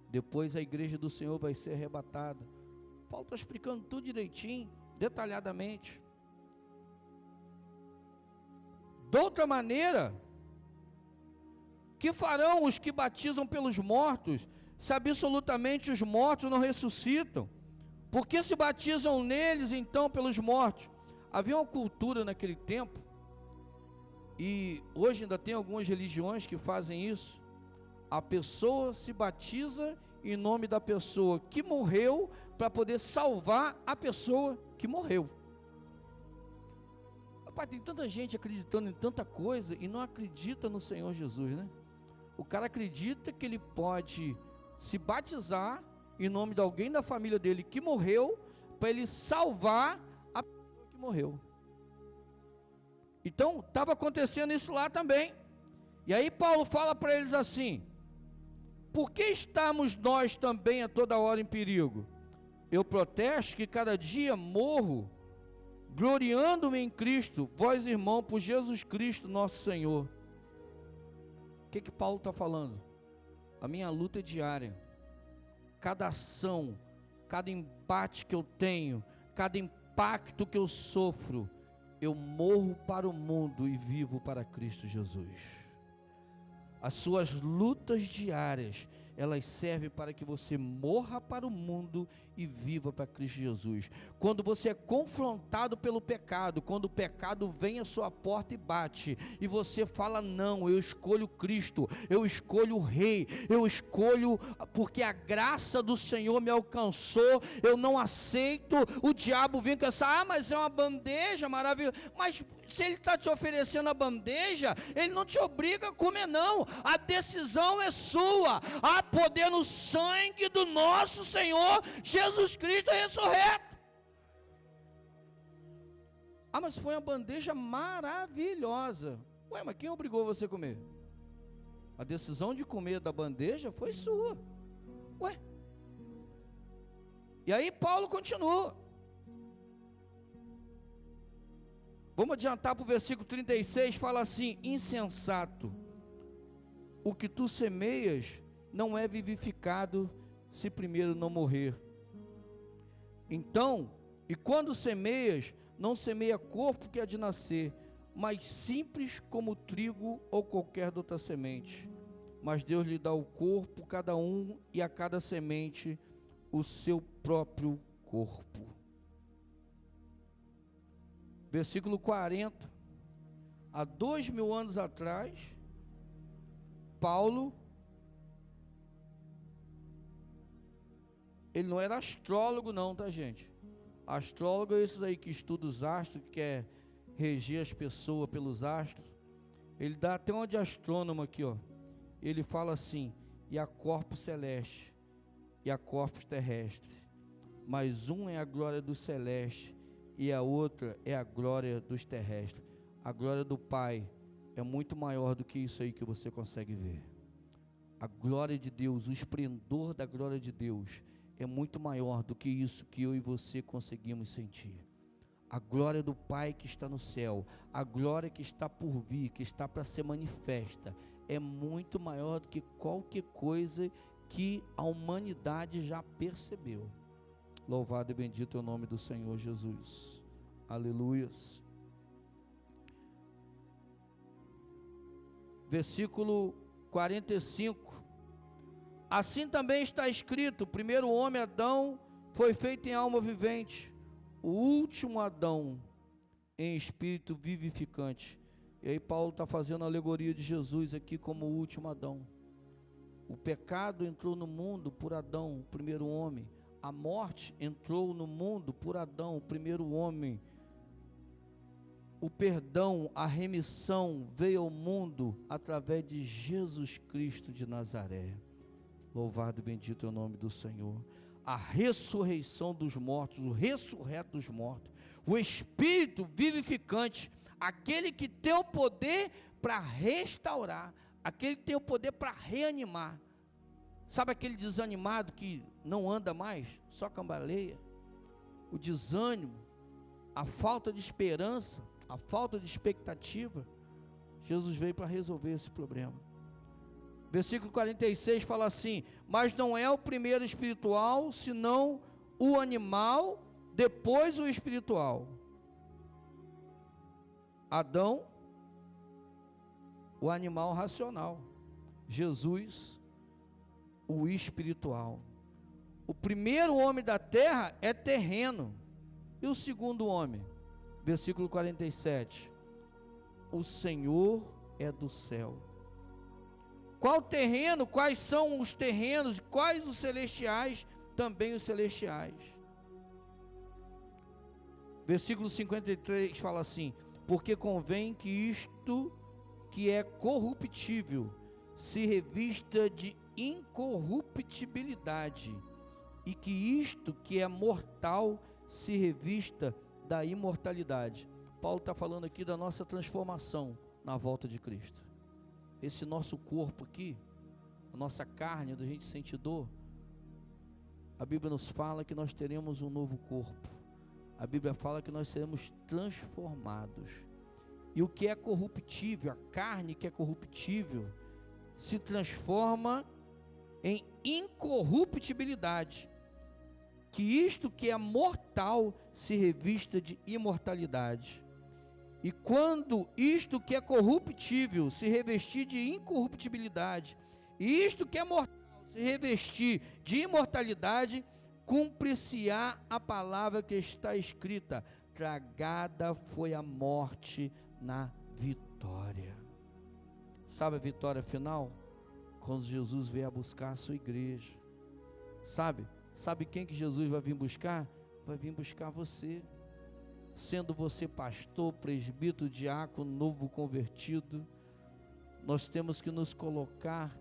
depois a igreja do Senhor vai ser arrebatada. Paulo está explicando tudo direitinho, detalhadamente. De outra maneira, que farão os que batizam pelos mortos, se absolutamente os mortos não ressuscitam? Porque se batizam neles então pelos mortos? Havia uma cultura naquele tempo, e hoje ainda tem algumas religiões que fazem isso. A pessoa se batiza em nome da pessoa que morreu, para poder salvar a pessoa que morreu. Rapaz, tem tanta gente acreditando em tanta coisa e não acredita no Senhor Jesus, né? O cara acredita que ele pode se batizar em nome de alguém da família dele que morreu, para ele salvar a pessoa que morreu. Então, estava acontecendo isso lá também. E aí Paulo fala para eles assim, por que estamos nós também a toda hora em perigo? Eu protesto que cada dia morro, gloriando-me em Cristo, vós irmão, por Jesus Cristo nosso Senhor. O que Paulo está falando? A minha luta é diária. Cada ação, cada embate que eu tenho, cada impacto que eu sofro, eu morro para o mundo e vivo para Cristo Jesus. As suas lutas diárias, elas servem para que você morra para o mundo e viva para Cristo Jesus. Quando você é confrontado pelo pecado, quando o pecado vem à sua porta e bate, e você fala, não, eu escolho Cristo, eu escolho o Rei, eu escolho, porque a graça do Senhor me alcançou, eu não aceito o diabo vir com essa, mas é uma bandeja maravilhosa, mas se ele está te oferecendo a bandeja, ele não te obriga a comer não, a decisão é sua, há poder no sangue do nosso Senhor Jesus Cristo ressurreto. Ah, mas foi uma bandeja maravilhosa. Ué, mas quem obrigou você a comer? A decisão de comer da bandeja foi sua. Ué. E aí Paulo continua. Vamos adiantar para o versículo 36, fala assim, insensato, o que tu semeias não é vivificado se primeiro não morrer. Então, e quando semeias, não semeia corpo que há de nascer, mas simples como o trigo ou qualquer outra semente. Mas Deus lhe dá o corpo, cada um, e a cada semente o seu próprio corpo. Versículo 40, há 2000 anos atrás, Paulo, ele não era astrólogo não, tá gente? Astrólogo é esses aí que estudam os astros, que quer reger as pessoas pelos astros. Ele dá até uma de astrônomo aqui, ó. Ele fala assim: e há corpos celestes e há corpos terrestres, mas um é a glória do celeste e a outra é a glória dos terrestres. A glória do Pai é muito maior do que isso aí que você consegue ver. A glória de Deus, o esplendor da glória de Deus é muito maior do que isso que eu e você conseguimos sentir. A glória do Pai que está no céu, a glória que está por vir, que está para ser manifesta, é muito maior do que qualquer coisa que a humanidade já percebeu. Louvado e bendito é o nome do Senhor Jesus. Aleluias. Versículo 45. Assim também está escrito: o primeiro homem, Adão, foi feito em alma vivente, o último Adão em espírito vivificante. E aí Paulo está fazendo a alegoria de Jesus aqui como o último Adão. O pecado entrou no mundo por Adão, o primeiro homem. A morte entrou no mundo por Adão, o primeiro homem. O perdão, a remissão veio ao mundo através de Jesus Cristo de Nazaré. Louvado e bendito é o nome do Senhor. A ressurreição dos mortos, o ressurreto dos mortos, o Espírito vivificante, aquele que tem o poder para restaurar, aquele que tem o poder para reanimar. Sabe aquele desanimado que não anda mais, só cambaleia? O desânimo, a falta de esperança, a falta de expectativa. Jesus veio para resolver esse problema. Versículo 46 fala assim: mas não é o primeiro espiritual, senão o animal, depois o espiritual. Adão, o animal racional. Jesus, o espiritual. O primeiro homem da terra é terreno. E o segundo homem? Versículo 47. O Senhor é do céu. Qual terreno? Quais são os terrenos? Quais os celestiais? Também os celestiais. Versículo 53 fala assim: porque convém que isto que é corruptível se revista de incorruptibilidade, e que isto que é mortal se revista da imortalidade. Paulo está falando aqui da nossa transformação na volta de Cristo. Esse nosso corpo aqui, a nossa carne, onde a gente sente dor, a Bíblia nos fala que nós teremos um novo corpo. A Bíblia fala que nós seremos transformados. E o que é corruptível, a carne que é corruptível, se transforma em incorruptibilidade. Que isto que é mortal se revista de imortalidade. E quando isto que é corruptível se revestir de incorruptibilidade, e isto que é mortal se revestir de imortalidade, cumpre-se-á a palavra que está escrita: tragada foi a morte na vitória. Sabe a vitória final? Quando Jesus vier a buscar a sua igreja. Sabe quem que Jesus vai vir buscar? Vai vir buscar você. Sendo você pastor, presbítero, diácono, novo convertido, nós temos que nos colocar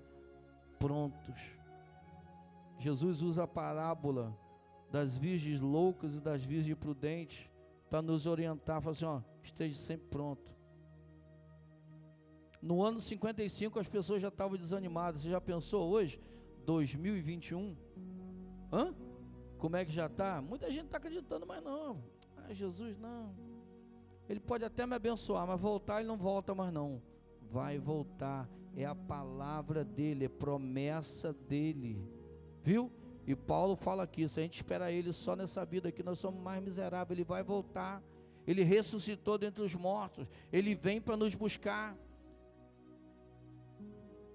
prontos. Jesus usa a parábola das virgens loucas e das virgens prudentes para nos orientar, fala assim: ó, esteja sempre pronto. No ano 55 as pessoas já estavam desanimadas. Você já pensou hoje, 2021? Como é que já está? Muita gente está acreditando, mas não. Jesus não, Ele pode até me abençoar, mas voltar Ele não volta mais não. Vai voltar, é a palavra dEle, é promessa dEle, viu? E Paulo fala aqui: se a gente espera Ele só nessa vida aqui, nós somos mais miseráveis. Ele vai voltar, Ele ressuscitou dentre os mortos, Ele vem para nos buscar.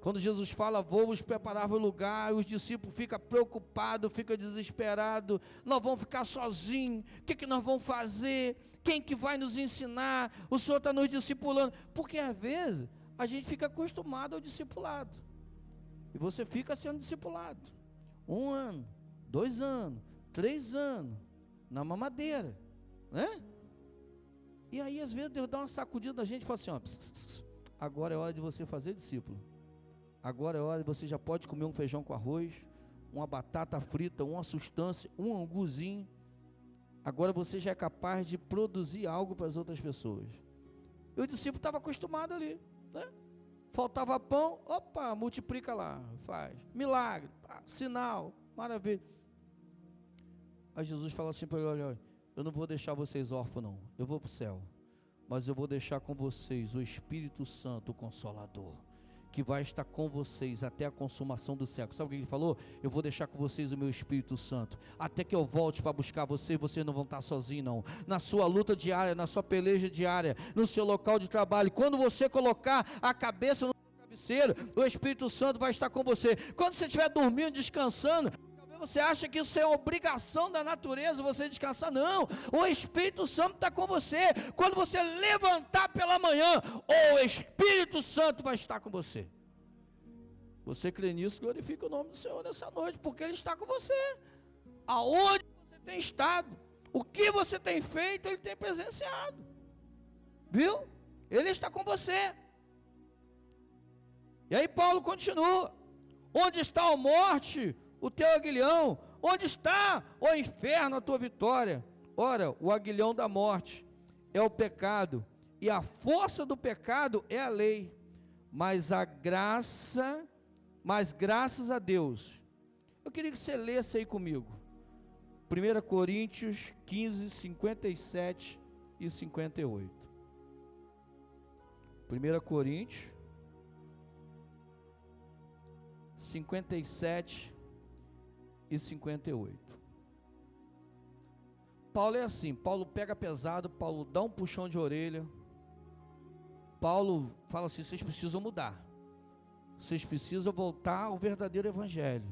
Quando Jesus fala: vou vos preparar o lugar, os discípulos ficam preocupados, ficam desesperados. Nós vamos ficar sozinhos, o que nós vamos fazer? Quem que vai nos ensinar? O Senhor está nos discipulando. Porque às vezes a gente fica acostumado ao discipulado, e você fica sendo discipulado 1 ano, 2 anos, 3 anos, na mamadeira, né? E aí, às vezes, Deus dá uma sacudida na gente e fala assim, ó, agora é hora de você fazer discípulo. Agora é hora de você já pode comer um feijão com arroz, uma batata frita, uma sustância, um anguzinho. Agora você já é capaz de produzir algo para as outras pessoas. E o discípulo estava acostumado ali, né? Faltava pão, opa, multiplica lá, faz. Milagre, sinal, maravilha. Aí Jesus fala assim para ele, olha, eu não vou deixar vocês órfãos não, eu vou para o céu. Mas eu vou deixar com vocês o Espírito Santo, o Consolador, que vai estar com vocês até a consumação do século. Sabe o que ele falou? Eu vou deixar com vocês o meu Espírito Santo, até que eu volte para buscar vocês não vão estar sozinhos não. Na sua luta diária, na sua peleja diária, no seu local de trabalho, quando você colocar a cabeça no travesseiro, o Espírito Santo vai estar com você. Quando você estiver dormindo, descansando, você acha que isso é obrigação da natureza, você descansar? Não, o Espírito Santo está com você. Quando você levantar pela manhã, o Espírito Santo vai estar com você. Você crê nisso, glorifica o nome do Senhor nessa noite, porque Ele está com você. Aonde você tem estado, o que você tem feito, Ele tem presenciado. Viu? Ele está com você. E aí Paulo continua. Onde está a morte, o teu aguilhão? Onde está, ó inferno, a tua vitória? Ora, o aguilhão da morte é o pecado, e a força do pecado é a lei, mas graças a Deus. Eu queria que você lesse aí comigo, 1 Coríntios 15, 57 e 58. 1 Coríntios 57 e 58. Paulo é assim, Paulo pega pesado, Paulo dá um puxão de orelha, Paulo fala assim, vocês precisam mudar, vocês precisam voltar ao verdadeiro evangelho,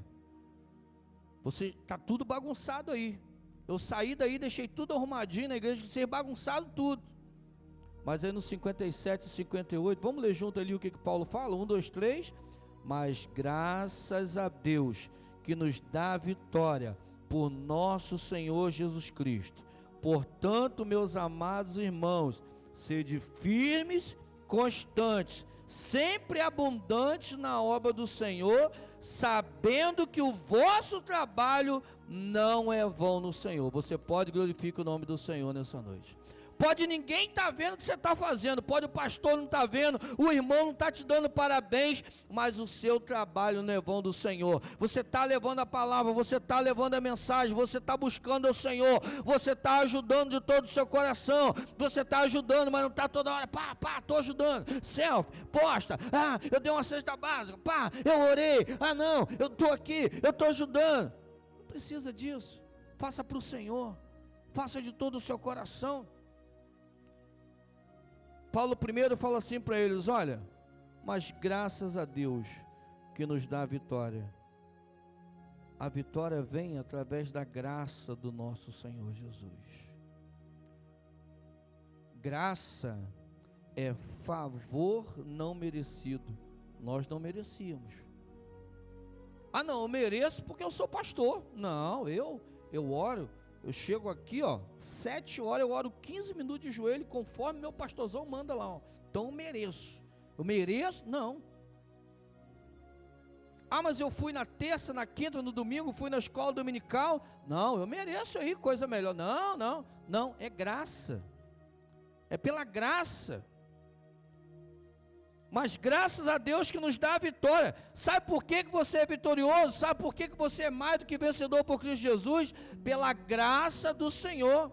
você está tudo bagunçado aí, eu saí daí, deixei tudo arrumadinho na igreja, vocês bagunçaram tudo. Mas aí no 57 e 58, vamos ler junto ali o que Paulo fala, 1, 2, 3, mas graças a Deus, que nos dá a vitória por nosso Senhor Jesus Cristo. Portanto, meus amados irmãos, sede firmes, constantes, sempre abundantes na obra do Senhor, sabendo que o vosso trabalho não é vão no Senhor. Você pode glorificar o nome do Senhor nessa noite. Pode ninguém estar vendo o que você está fazendo, pode o pastor não estar vendo, o irmão não está te dando parabéns, mas o seu trabalho não é vão do Senhor. Você está levando a palavra, você está levando a mensagem, você está buscando o Senhor, você está ajudando de todo o seu coração, você está ajudando, mas não está toda hora, estou ajudando, selfie, posta, eu dei uma cesta básica, eu orei, não, eu estou aqui, eu estou ajudando. Não precisa disso, faça para o Senhor, faça de todo o seu coração. Paulo primeiro fala assim para eles, olha, mas graças a Deus que nos dá a vitória vem através da graça do nosso Senhor Jesus. Graça é favor não merecido, nós não merecíamos. Não, eu mereço porque eu sou pastor. Não, eu oro. Eu chego aqui, 7 horas, eu oro 15 minutos de joelho, conforme meu pastorzão manda lá, Então eu mereço. Eu mereço? Não. Mas eu fui na terça, na quinta, no domingo, fui na escola dominical. Não, eu mereço aí, coisa melhor. Não, é graça. É pela graça. Mas graças a Deus que nos dá a vitória. Sabe por que você é vitorioso? Sabe por que você é mais do que vencedor por Cristo Jesus? Pela graça do Senhor.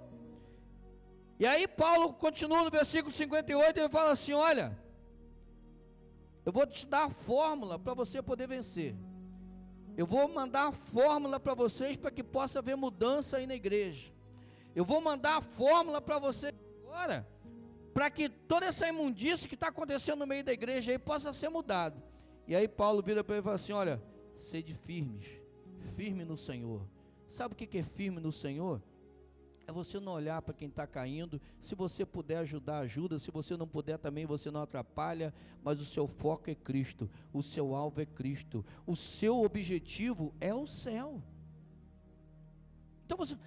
E aí Paulo continua no versículo 58, ele fala assim, olha, eu vou te dar a fórmula para você poder vencer. Eu vou mandar a fórmula para vocês para que possa haver mudança aí na igreja. Eu vou mandar a fórmula para vocês agora, para que toda essa imundície que está acontecendo no meio da igreja aí possa ser mudado. E aí Paulo vira para ele e fala assim, olha, sede firmes, firme no Senhor. Sabe o que é firme no Senhor? É você não olhar para quem está caindo, se você puder ajudar, ajuda, se você não puder também, você não atrapalha, mas o seu foco é Cristo, o seu alvo é Cristo, o seu objetivo é o céu. Então você,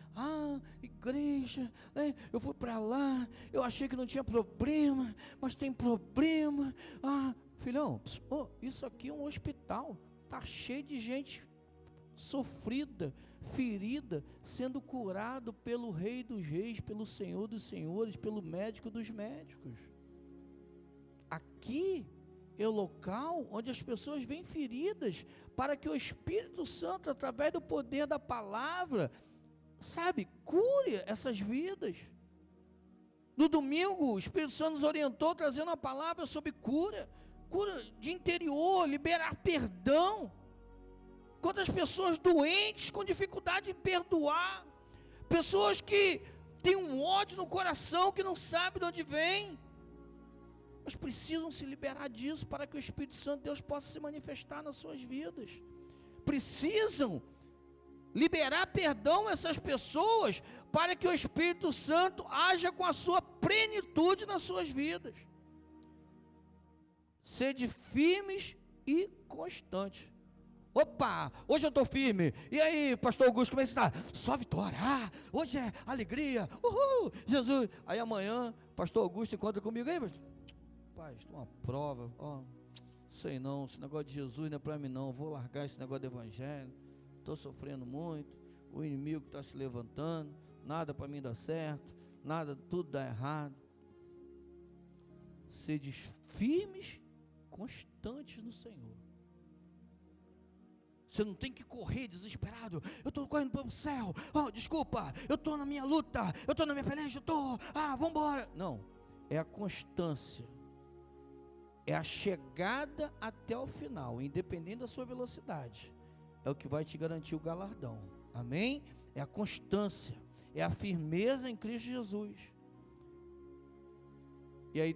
igreja, né? Eu fui para lá, eu achei que não tinha problema, mas tem problema. Filhão, isso aqui é um hospital, está cheio de gente sofrida, ferida, sendo curado pelo Rei dos Reis, pelo Senhor dos Senhores, pelo Médico dos Médicos. Aqui é o local onde as pessoas vêm feridas, para que o Espírito Santo, através do poder da palavra, cure essas vidas. No domingo, o Espírito Santo nos orientou, trazendo uma palavra sobre cura de interior, liberar perdão. Quantas pessoas doentes, com dificuldade em perdoar, pessoas que têm um ódio no coração, que não sabem de onde vem, mas precisam se liberar disso, para que o Espírito Santo de Deus possa se manifestar nas suas vidas. Precisam liberar perdão a essas pessoas, para que o Espírito Santo haja com a sua plenitude nas suas vidas. Sede firmes e constantes. Opa, hoje eu estou firme. E aí, pastor Augusto, como é que você está? Só vitória. Hoje é alegria. Uhul, Jesus. Aí amanhã, pastor Augusto encontra comigo. Aí, pastor, pai, estou uma prova. Sei não, esse negócio de Jesus não é para mim não. Vou largar esse negócio do evangelho. Estou sofrendo muito. O inimigo está se levantando. Nada para mim dá certo. Nada, tudo dá errado. Sede firmes, constantes no Senhor. Você não tem que correr desesperado. Eu estou correndo para o céu. Desculpa, eu estou na minha luta. Eu estou na minha peleja. Vamos embora. Não, é a constância. É a chegada até o final, independente da sua velocidade. É o que vai te garantir o galardão. Amém? É a constância. É a firmeza em Cristo Jesus. E aí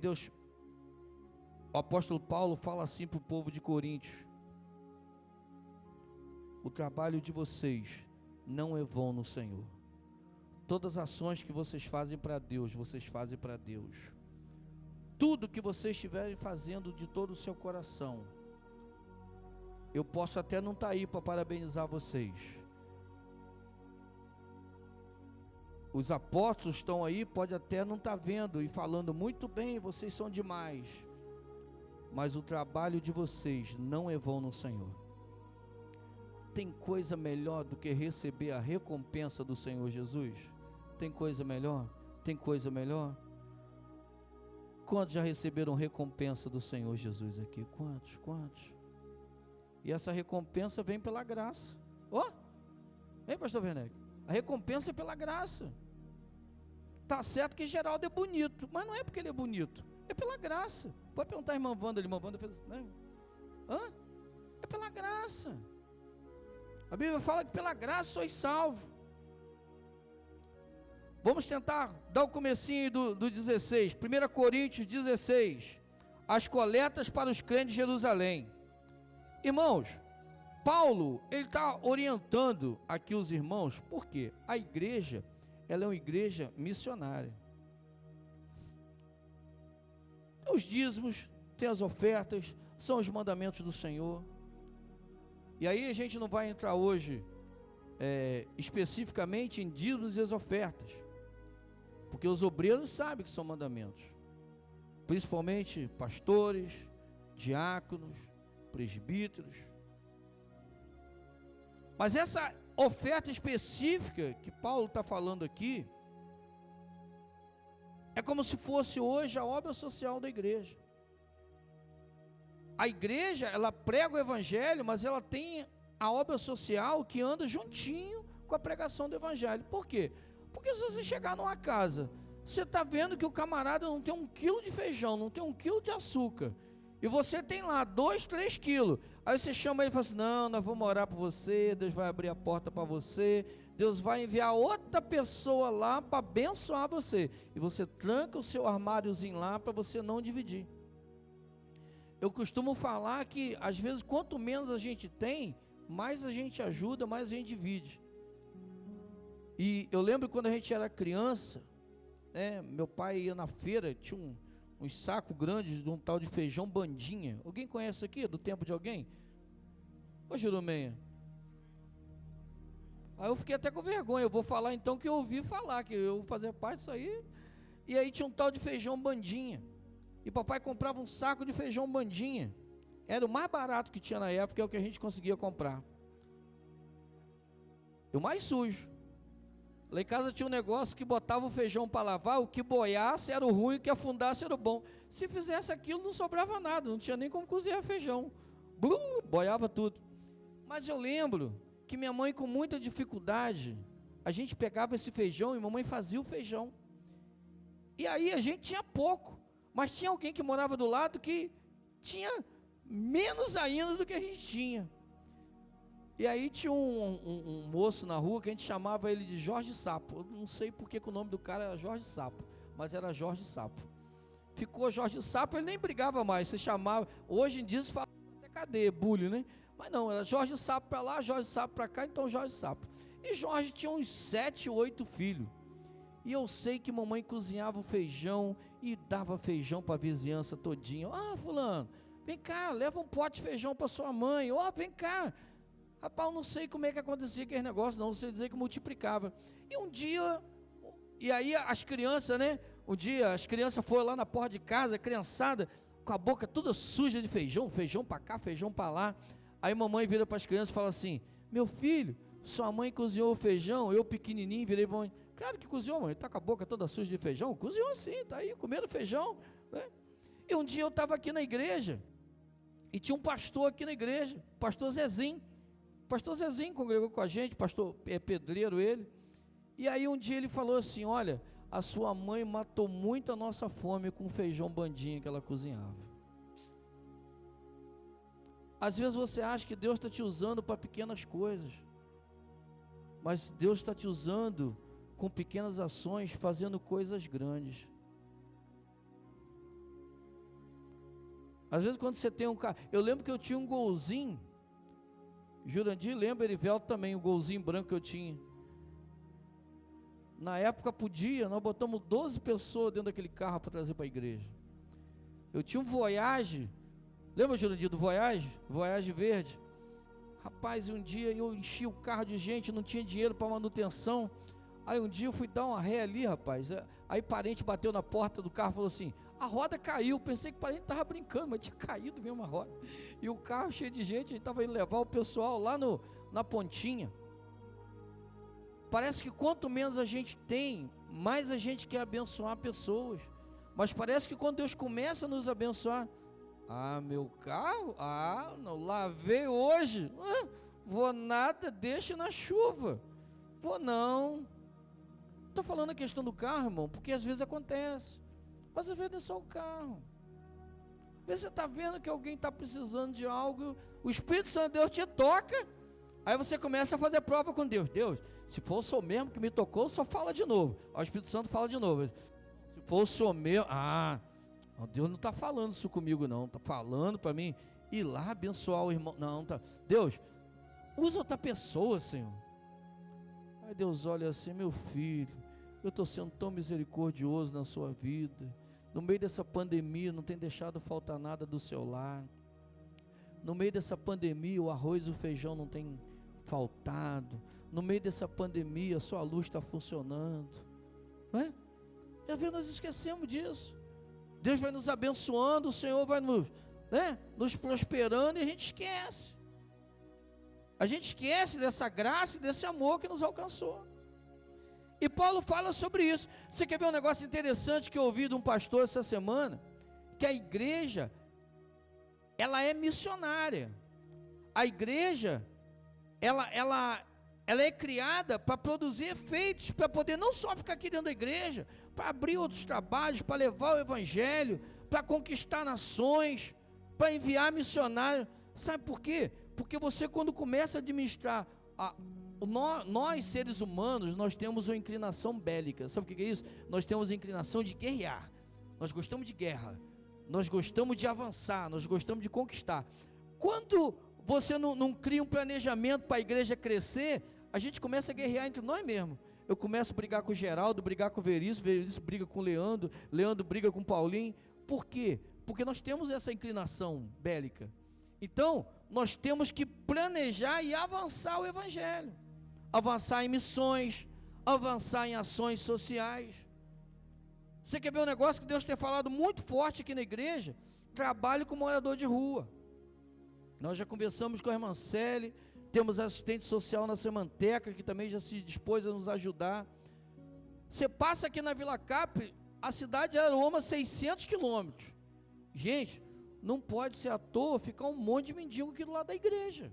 o apóstolo Paulo fala assim para o povo de Coríntios: o trabalho de vocês não é vão no Senhor. Todas as ações que vocês fazem para Deus, vocês fazem para Deus. Tudo que vocês estiverem fazendo de todo o seu coração, eu posso até não estar aí para parabenizar vocês. Os apóstolos estão aí, pode até não estar vendo e falando muito bem, vocês são demais. Mas o trabalho de vocês não é vão no Senhor. Tem coisa melhor do que receber a recompensa do Senhor Jesus? Tem coisa melhor? Tem coisa melhor? Quantos já receberam recompensa do Senhor Jesus aqui? Quantos? E essa recompensa vem pela graça. Vem, pastor Werneck. A recompensa é pela graça. Tá certo que Geraldo é bonito, mas não é porque ele é bonito, é pela graça. Pode perguntar a irmã Wanda, fez, né? É pela graça. A Bíblia fala que pela graça sois salvos. Vamos tentar dar o comecinho do 16, 1 Coríntios 16, as coletas para os crentes de Jerusalém. Irmãos, Paulo, ele está orientando aqui os irmãos, porque a igreja, ela é uma igreja missionária. Os dízimos, tem as ofertas, são os mandamentos do Senhor. E aí a gente não vai entrar hoje especificamente em dízimos e as ofertas, porque os obreiros sabem que são mandamentos, principalmente pastores, diáconos, presbíteros. Mas essa oferta específica que Paulo está falando aqui, é como se fosse hoje a obra social da igreja. A igreja, ela prega o evangelho, mas ela tem a obra social que anda juntinho com a pregação do evangelho. Por quê? Porque se você chegar numa casa, você está vendo que o camarada não tem 1 quilo de feijão, não tem 1 quilo de açúcar, e você tem lá 2, 3 quilos, aí você chama ele e fala assim: não, nós vamos orar por você, Deus vai abrir a porta para você, Deus vai enviar outra pessoa lá para abençoar você, e você tranca o seu armáriozinho lá para você não dividir. Eu costumo falar que às vezes quanto menos a gente tem, mais a gente ajuda, mais a gente divide. E eu lembro quando a gente era criança, meu pai ia na feira, tinha uns sacos grandes de um tal de feijão bandinha. Alguém conhece isso aqui, do tempo de alguém? Ô Jurumenha, Aí eu fiquei até com vergonha, eu vou falar então que eu ouvi falar, que eu fazia parte disso aí. E aí tinha um tal de feijão bandinha, e papai comprava um saco de feijão bandinha, era o mais barato que tinha na época, é o que a gente conseguia comprar, e o mais sujo. Lá em casa tinha um negócio que botava o feijão para lavar, o que boiasse era o ruim, o que afundasse era o bom. Se fizesse aquilo não sobrava nada, não tinha nem como cozinhar feijão, boiava tudo. Mas eu lembro que minha mãe, com muita dificuldade, a gente pegava esse feijão e mamãe fazia o feijão. E aí a gente tinha pouco, mas tinha alguém que morava do lado que tinha menos ainda do que a gente tinha. E aí tinha um moço na rua que a gente chamava ele de Jorge Sapo. Eu não sei porque que o nome do cara era Jorge Sapo, mas era Jorge Sapo. Ficou Jorge Sapo, ele nem brigava mais, você chamava, hoje em dia se fala até cadeia, bullying, né? Mas não, era Jorge Sapo para lá, Jorge Sapo para cá, então Jorge Sapo. E Jorge tinha uns 7, 8 filhos. E eu sei que mamãe cozinhava o feijão e dava feijão para a vizinhança todinha. Fulano, vem cá, leva um pote de feijão para sua mãe. Vem cá. Rapaz, eu não sei como é que acontecia aquele negócio, não sei dizer que multiplicava. E um dia, e aí as crianças, né? Um dia as crianças foram lá na porta de casa, a criançada, com a boca toda suja de feijão, feijão para cá, feijão para lá. Aí mamãe vira para as crianças e fala assim: meu filho, sua mãe cozinhou o feijão? Eu pequenininho virei para mãe: claro que cozinhou, mãe, está com a boca toda suja de feijão? Cozinhou sim, está aí comendo feijão, né? E um dia eu estava aqui na igreja, e tinha um pastor aqui na igreja, pastor Zezinho congregou com a gente, pastor pedreiro ele, e aí um dia ele falou assim: olha, a sua mãe matou muito a nossa fome com o feijão bandinha que ela cozinhava. Às vezes você acha que Deus está te usando para pequenas coisas, mas Deus está te usando com pequenas ações, fazendo coisas grandes. Às vezes quando você tem um carro, eu lembro que eu tinha um Golzinho, Jurandir lembra, Erivelto também, o Golzinho branco que eu tinha. Na época podia, nós botamos 12 pessoas dentro daquele carro para trazer para a igreja. Eu tinha um Voyage, lembra, Jurandir, do Voyage? Voyage verde. Rapaz, um dia eu enchi o carro de gente, não tinha dinheiro para manutenção. Aí um dia eu fui dar uma ré ali, rapaz. Aí parente bateu na porta do carro e falou assim: a roda caiu. Pensei que o parente estava brincando, mas tinha caído mesmo a roda. E o carro cheio de gente, a gente estava indo levar o pessoal lá na pontinha. Parece que quanto menos a gente tem, mais a gente quer abençoar pessoas. Mas parece que quando Deus começa a nos abençoar, meu carro? Não, lavei hoje. Vou nada, deixa na chuva. Vou não. Estou falando a questão do carro, irmão, porque às vezes acontece, mas às vezes é só o carro. Às vezes você está vendo que alguém está precisando de algo, o Espírito Santo de Deus te toca, aí você começa a fazer prova com Deus. Deus, se for o Senhor mesmo que me tocou, só fala de novo. O Espírito Santo fala de novo. Se for o Senhor mesmo, Deus não está falando isso comigo não, está falando para mim ir lá abençoar o irmão. Não, tá. Deus, usa outra pessoa, Senhor. Aí Deus olha assim: meu filho, eu estou sendo tão misericordioso na sua vida. No meio dessa pandemia, não tem deixado faltar nada do seu lar. No meio dessa pandemia, o arroz e o feijão não tem faltado. No meio dessa pandemia, a sua luz está funcionando. Não é? E às vezes nós esquecemos disso. Deus vai nos abençoando, o Senhor vai nos prosperando, e a gente esquece. A gente esquece dessa graça e desse amor que nos alcançou. E Paulo fala sobre isso. Você quer ver um negócio interessante que eu ouvi de um pastor essa semana? Que a igreja, ela é missionária. A igreja, ela é criada para produzir efeitos, para poder não só ficar aqui dentro da igreja, para abrir outros trabalhos, para levar o evangelho, para conquistar nações, para enviar missionários. Sabe por quê? Porque você, quando começa a administrar, nós seres humanos, nós temos uma inclinação bélica. Sabe o que é isso? Nós temos a inclinação de guerrear. Nós gostamos de guerra, nós gostamos de avançar, nós gostamos de conquistar. Quando você não cria um planejamento para a igreja crescer, a gente começa a guerrear entre nós mesmos. Eu começo a brigar com o Geraldo, brigar com o Verício briga com o Leandro briga com o Paulinho. Por quê? Porque nós temos essa inclinação bélica. Então, nós temos que planejar e avançar o evangelho. avançar em missões, avançar em ações sociais. Você quer ver um negócio que Deus tem falado muito forte aqui na igreja? Trabalho com morador de rua. Nós já conversamos com a irmã Célia, temos assistente social na Semanteca, que também já se dispôs a nos ajudar. Você passa aqui na Vila Capri, a cidade de Aroma, 600 quilômetros. Gente, não pode ser à toa ficar um monte de mendigo aqui do lado da igreja.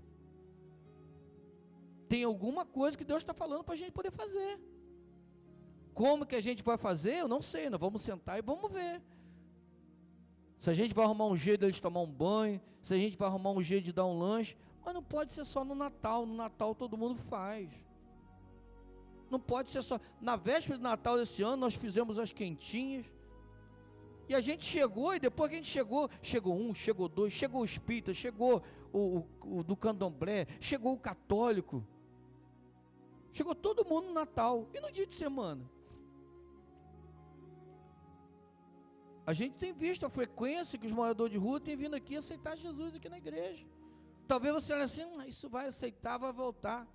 Tem alguma coisa que Deus está falando para a gente poder fazer. Como que a gente vai fazer? Eu não sei, nós vamos sentar e vamos ver. Se a gente vai arrumar um jeito deles tomar um banho, se a gente vai arrumar um jeito de dar um lanche, mas não pode ser só no Natal todo mundo faz. Não pode ser só, na véspera de Natal desse ano, nós fizemos as quentinhas, e a gente chegou, e depois que a gente chegou um, chegou dois, chegou o espírita, chegou o do candomblé, chegou o católico, chegou todo mundo no Natal, e no dia de semana? A gente tem visto a frequência que os moradores de rua têm vindo aqui aceitar Jesus aqui na igreja. Talvez você olhe assim, isso vai aceitar, vai voltar.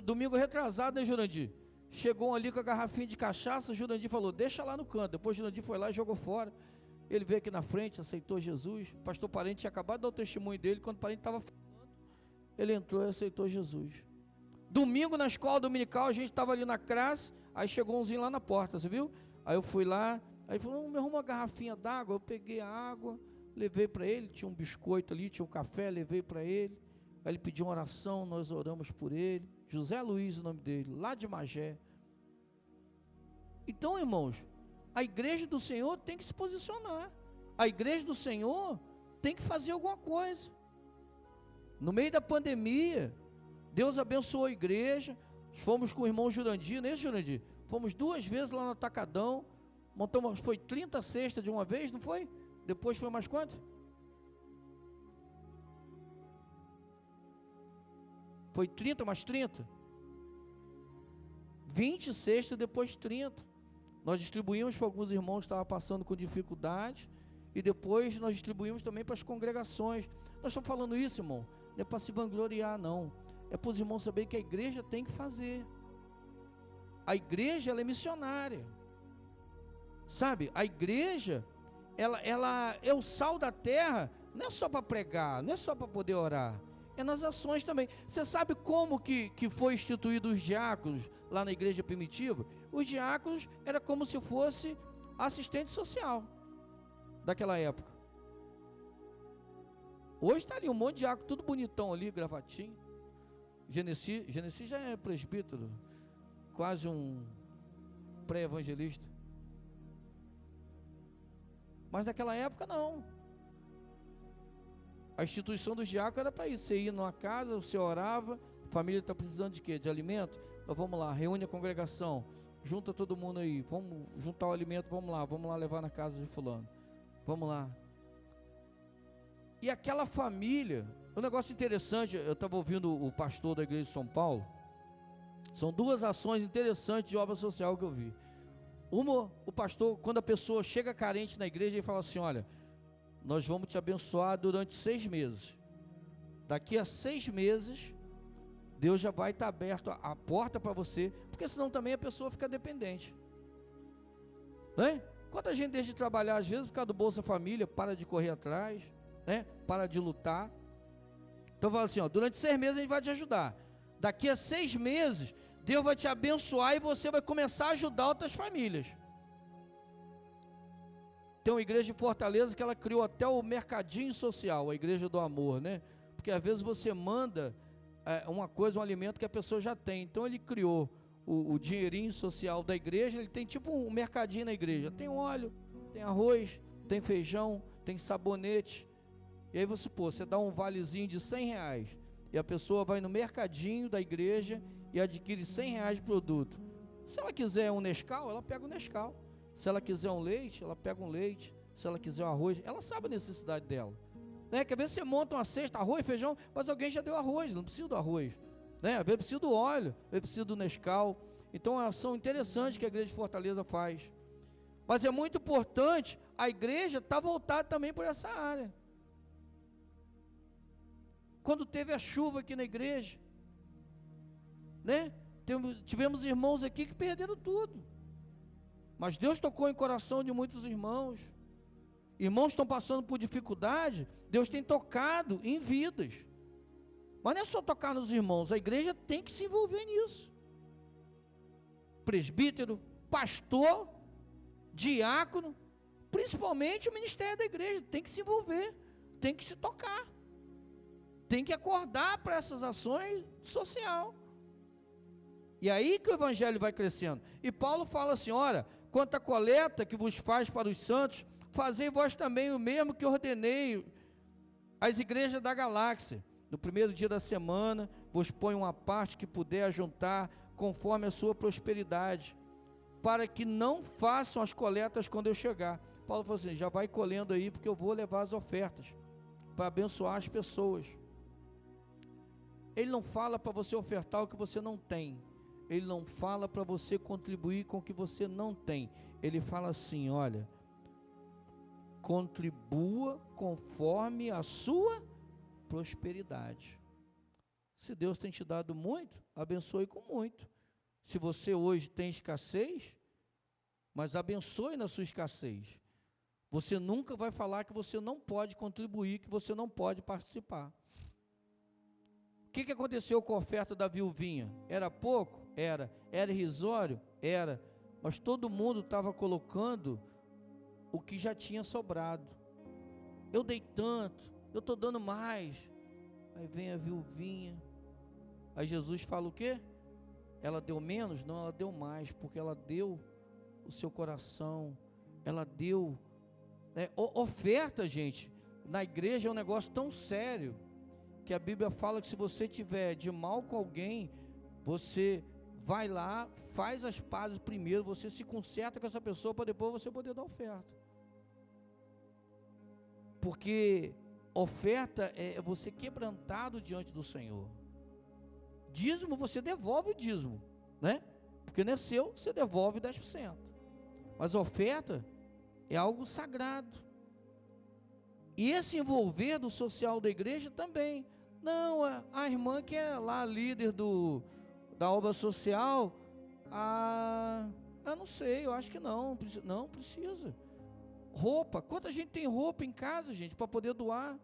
Domingo retrasado, né, Jurandir? Chegou ali com a garrafinha de cachaça, Jurandir falou, deixa lá no canto. Depois Jurandir foi lá e jogou fora. Ele veio aqui na frente, aceitou Jesus. O pastor Parente tinha acabado de dar o testemunho dele, quando o Parente estava falando, ele entrou e aceitou Jesus. Domingo na escola dominical, a gente estava ali na classe, aí chegou umzinho lá na porta, você viu? Aí eu fui lá, aí ele falou, me arruma uma garrafinha d'água. Eu peguei a água, levei para ele, tinha um biscoito ali, tinha um café, levei para ele. Aí ele pediu uma oração, nós oramos por ele. José Luiz, o nome dele, lá de Magé. Então, irmãos, a igreja do Senhor tem que se posicionar. A igreja do Senhor tem que fazer alguma coisa. No meio da pandemia, Deus abençoou a igreja. Fomos com o irmão Jurandir, não é isso, Jurandir? Fomos 2 vezes lá no Atacadão, montamos, foi 30 cestas de uma vez, não foi? Depois foi mais quanto? Foi 30 mais 30? 20 cestas, depois 30. Nós distribuímos para alguns irmãos que estavam passando com dificuldade, e depois nós distribuímos também para as congregações. Nós estamos falando isso, irmão, não é para se vangloriar, não. É para os irmãos saberem que a igreja tem que fazer. A igreja, ela é missionária, sabe? A igreja, ela é o sal da terra, não é só para pregar, não é só para poder orar, é nas ações também. Você sabe como que foi instituído os diáconos lá na igreja primitiva? Os diáconos era como se fosse assistente social daquela época. Hoje está ali um monte de diácono, tudo bonitão ali, gravatinho. Genesi já é presbítero, quase um pré-evangelista. Mas naquela época não. A instituição dos diáconos era para isso. Você ia numa casa, você orava, a família está precisando de quê? De alimento? Então vamos lá, reúne a congregação, junta todo mundo aí, vamos juntar o alimento, vamos lá levar na casa de fulano. Vamos lá. E aquela família, um negócio interessante, eu estava ouvindo o pastor da igreja de São Paulo. São 2 ações interessantes de obra social que eu vi. Uma, o pastor, quando a pessoa chega carente na igreja, ele fala assim, olha, nós vamos te abençoar durante 6 meses. Daqui a 6 meses, Deus já vai estar aberto a porta para você, porque senão também a pessoa fica dependente. Né? Quanta gente deixa de trabalhar, às vezes, por causa do Bolsa Família, para de correr atrás, né? Para de lutar. Então fala assim, ó, durante 6 meses a gente vai te ajudar. Daqui a 6 meses, Deus vai te abençoar e você vai começar a ajudar outras famílias. Tem uma igreja de Fortaleza que ela criou até o mercadinho social, a igreja do amor, né? Porque às vezes você manda uma coisa, um alimento que a pessoa já tem. Então ele criou o dinheirinho social da igreja, ele tem tipo um mercadinho na igreja. Tem óleo, tem arroz, tem feijão, tem sabonete. E aí você dá um valezinho de R$100. E a pessoa vai no mercadinho da igreja e adquire R$100 de produto. Se ela quiser um Nescau, ela pega um Nescau. Se ela quiser um leite, ela pega um leite. Se ela quiser um arroz, ela sabe a necessidade dela. Né? Quer ver se você monta uma cesta, arroz, feijão, mas alguém já deu arroz, não precisa do arroz. Né? Às vezes precisa do óleo, às vezes precisa do Nescau. Então é uma ação interessante que a igreja de Fortaleza faz. Mas é muito importante a igreja estar voltada também por essa área. Quando teve a chuva aqui na igreja, né? Tivemos irmãos aqui que perderam tudo, mas Deus tocou em coração de muitos irmãos. Irmãos estão passando por dificuldade, Deus tem tocado em vidas. Mas não é só tocar nos irmãos, a igreja tem que se envolver nisso. Presbítero, pastor, diácono, principalmente o ministério da igreja, tem que se envolver, tem que se tocar, tem que acordar para essas ações social. E aí que o evangelho vai crescendo. E Paulo fala assim, ora, quanto à coleta que vos faz para os santos, fazei vós também o mesmo que ordenei às igrejas da galáxia. No primeiro dia da semana, vos põe uma parte que puder ajuntar, conforme a sua prosperidade, para que não façam as coletas quando eu chegar. Paulo falou assim, já vai colhendo aí, porque eu vou levar as ofertas, para abençoar as pessoas. Ele não fala para você ofertar o que você não tem, ele não fala para você contribuir com o que você não tem, ele fala assim, olha, contribua conforme a sua prosperidade. Se Deus tem te dado muito, abençoe com muito. Se você hoje tem escassez, mas abençoe na sua escassez. Você nunca vai falar que você não pode contribuir, que você não pode participar. O que aconteceu com a oferta da viuvinha? Era pouco? Era. Era irrisório? Era. Mas todo mundo estava colocando o que já tinha sobrado. Eu dei tanto, eu estou dando mais. Aí vem a viuvinha. Aí Jesus fala o quê? Ela deu menos? Não, ela deu mais, porque ela deu o seu coração, ela deu, oferta, gente, na igreja é um negócio tão sério, que a Bíblia fala que se você tiver de mal com alguém, você vai lá, faz as pazes primeiro, você se conserta com essa pessoa, para depois você poder dar oferta, porque oferta é você quebrantado diante do Senhor. Dízimo, você devolve o dízimo, né? Porque não é seu, você devolve 10%. Mas oferta é algo sagrado. E esse envolver do social da igreja também. Não, a irmã que é lá líder da obra social, eu não sei, eu acho que não precisa. Roupa, quanta gente tem roupa em casa, gente, para poder doar?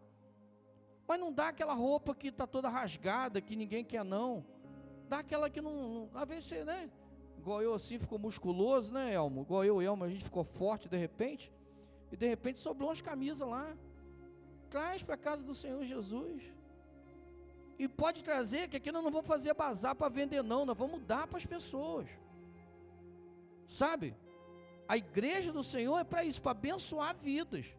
Mas não dá aquela roupa que está toda rasgada, que ninguém quer não. Dá aquela que não, às vezes você, né? Igual eu assim, ficou musculoso, né, Elmo? Igual eu e Elmo, a gente ficou forte de repente. E de repente sobrou umas camisas lá. Traz para a casa do Senhor Jesus. E pode trazer, que aqui nós não vamos fazer bazar para vender não, nós vamos dar para as pessoas. Sabe? A igreja do Senhor é para isso, para abençoar vidas.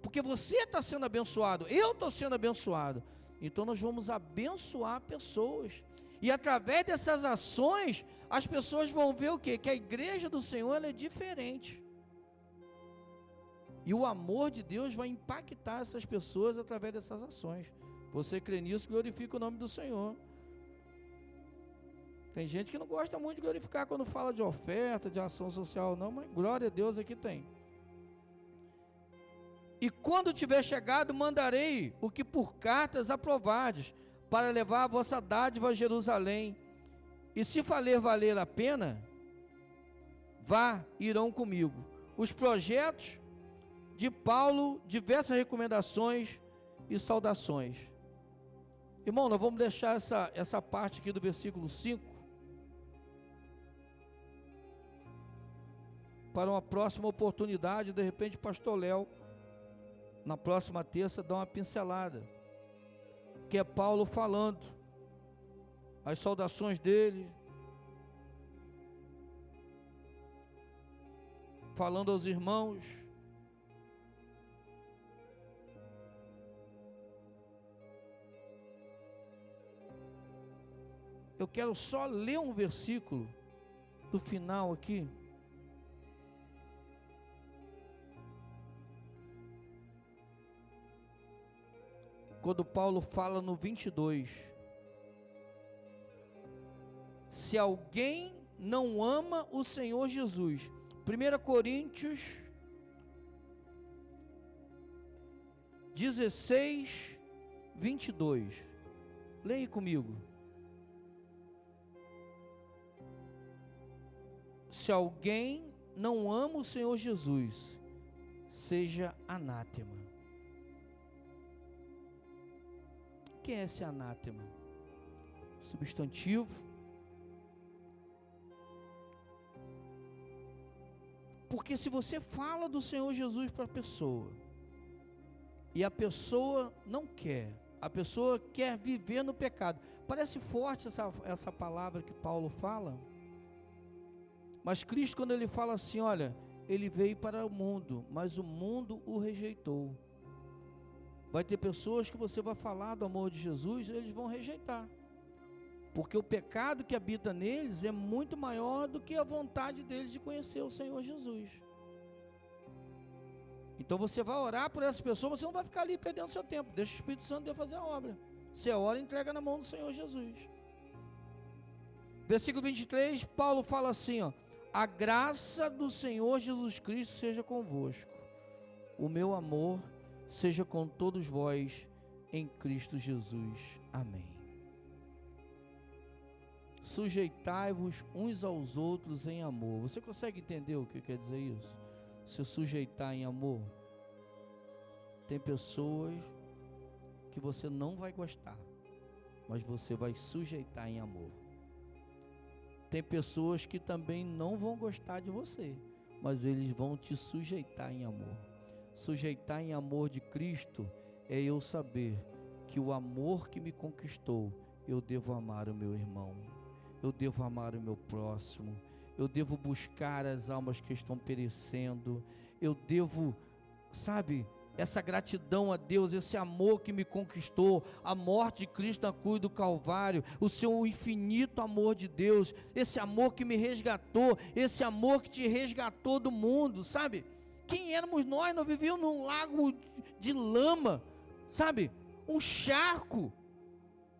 Porque você está sendo abençoado, eu estou sendo abençoado. Então nós vamos abençoar pessoas. E através dessas ações, as pessoas vão ver o quê? Que a igreja do Senhor ela é diferente. E o amor de Deus vai impactar essas pessoas através dessas ações. Você crê nisso, glorifica o nome do Senhor. Tem gente que não gosta muito de glorificar quando fala de oferta, de ação social, não, mas glória a Deus aqui tem. E quando tiver chegado, mandarei o que por cartas aprovardes, para levar a vossa dádiva a Jerusalém. E se valer a pena, irão comigo. Os projetos de Paulo, diversas recomendações e saudações. Irmão, nós vamos deixar essa parte aqui do versículo 5 para uma próxima oportunidade. De repente, pastor Léo, na próxima terça, dá uma pincelada, que é Paulo falando as saudações dele, falando aos irmãos. Eu quero só ler um versículo do final aqui. Quando Paulo fala no 22, se alguém não ama o Senhor Jesus, 1 Coríntios 16, 22, leia comigo. se alguém não ama o Senhor Jesus, seja anátema. O que é esse anátema? Substantivo. Porque se você fala do Senhor Jesus para a pessoa, e a pessoa não quer, a pessoa quer viver no pecado. Parece forte essa palavra que Paulo fala, mas Cristo, quando ele fala assim, olha, ele veio para o mundo, mas o mundo o rejeitou. Vai ter pessoas que você vai falar do amor de Jesus, eles vão rejeitar, porque o pecado que habita neles é muito maior do que a vontade deles de conhecer o Senhor Jesus. Então você vai orar por essas pessoas, você não vai ficar ali perdendo seu tempo, deixa o Espírito Santo de Deus fazer a obra. Você ora e entrega na mão do Senhor Jesus. Versículo 23, Paulo fala assim, ó: a graça do Senhor Jesus Cristo seja convosco, o meu amor seja com todos vós em Cristo Jesus. Amém. Sujeitai-vos uns aos outros em amor. Você consegue entender o que quer dizer isso? Se sujeitar em amor. Tem pessoas que você não vai gostar, mas você vai sujeitar em amor. Tem pessoas que também não vão gostar de você, mas eles vão te sujeitar em amor. Sujeitar em amor de Cristo é eu saber que o amor que me conquistou, eu devo amar o meu irmão, eu devo amar o meu próximo, eu devo buscar as almas que estão perecendo, eu devo, sabe, essa gratidão a Deus, esse amor que me conquistou, a morte de Cristo na cruz do Calvário, o seu infinito amor de Deus, esse amor que me resgatou, esse amor que te resgatou do mundo, sabe? Quem éramos nós? Nós vivíamos num lago de lama, sabe? Um charco,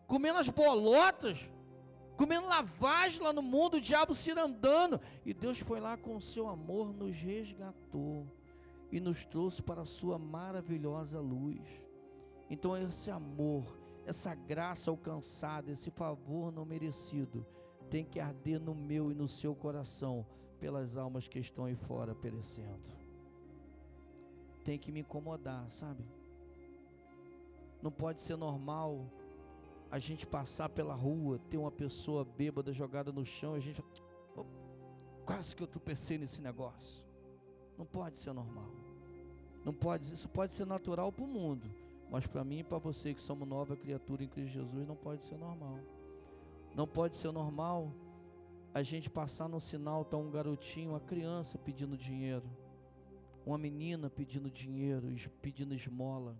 comendo as bolotas, comendo lavagem lá no mundo, o diabo cirandando, e Deus foi lá com o seu amor, nos resgatou e nos trouxe para a sua maravilhosa luz. Então esse amor, essa graça alcançada, esse favor não merecido, tem que arder no meu e no seu coração, pelas almas que estão aí fora perecendo. Tem que me incomodar, sabe? Não pode ser normal a gente passar pela rua, ter uma pessoa bêbada jogada no chão, e a gente fala, quase que eu tropecei nesse negócio. Não pode ser normal. Não pode, isso pode ser natural para o mundo, mas para mim e para você que somos nova criatura em Cristo Jesus, não pode ser normal. Não pode ser normal a gente passar no sinal, tá um garotinho, uma criança pedindo dinheiro, uma menina pedindo dinheiro, pedindo esmola,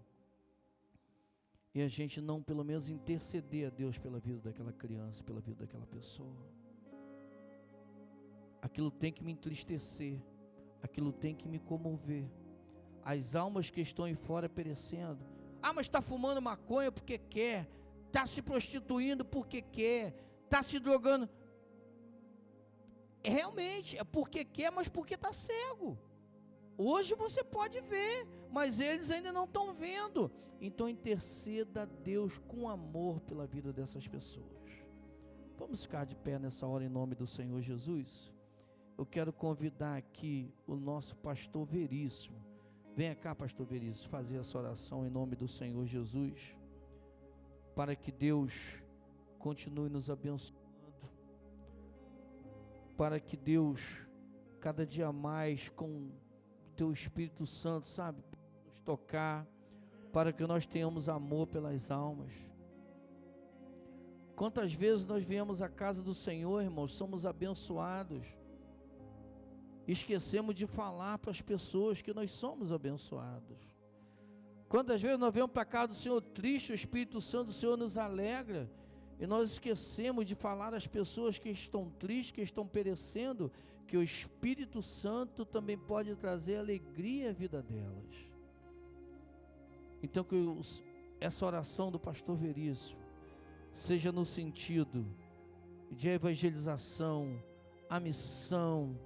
e a gente não pelo menos interceder a Deus pela vida daquela criança, pela vida daquela pessoa. Aquilo tem que me entristecer, aquilo tem que me comover. As almas que estão aí fora perecendo, mas está fumando maconha porque quer, está se prostituindo porque quer, está se drogando, realmente é porque quer, mas porque está cego. Hoje você pode ver, mas eles ainda não estão vendo. Então interceda a Deus com amor pela vida dessas pessoas. Vamos ficar de pé nessa hora em nome do Senhor Jesus. Eu quero convidar aqui o nosso pastor Veríssimo. Venha cá, pastor Veríssimo, fazer essa oração em nome do Senhor Jesus, para que Deus continue nos abençoando, para que Deus cada dia mais com Teu Espírito Santo, sabe, nos tocar, para que nós tenhamos amor pelas almas. Quantas vezes nós viemos à casa do Senhor, irmãos, somos abençoados, esquecemos de falar para as pessoas que nós somos abençoados. Quantas vezes nós viemos para a casa do Senhor triste, o Espírito Santo do Senhor nos alegra, e nós esquecemos de falar às pessoas que estão tristes, que estão perecendo, que o Espírito Santo também pode trazer alegria à vida delas. Então que essa oração do pastor Veríssimo seja no sentido de evangelização, a missão,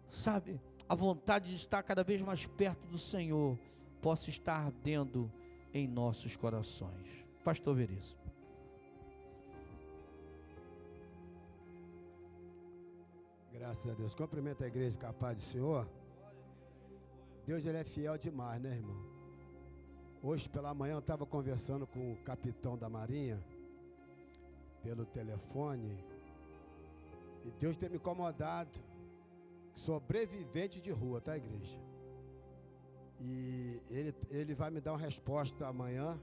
sabe, a vontade de estar cada vez mais perto do Senhor, possa estar ardendo em nossos corações. Pastor Veríssimo. Graças a Deus. Cumprimento a igreja com a paz do Senhor. Deus, Ele é fiel demais, né, irmão? Hoje pela manhã eu estava conversando com o capitão da Marinha pelo telefone e Deus tem me incomodado. Sobrevivente de rua, tá, igreja? E ele vai me dar uma resposta amanhã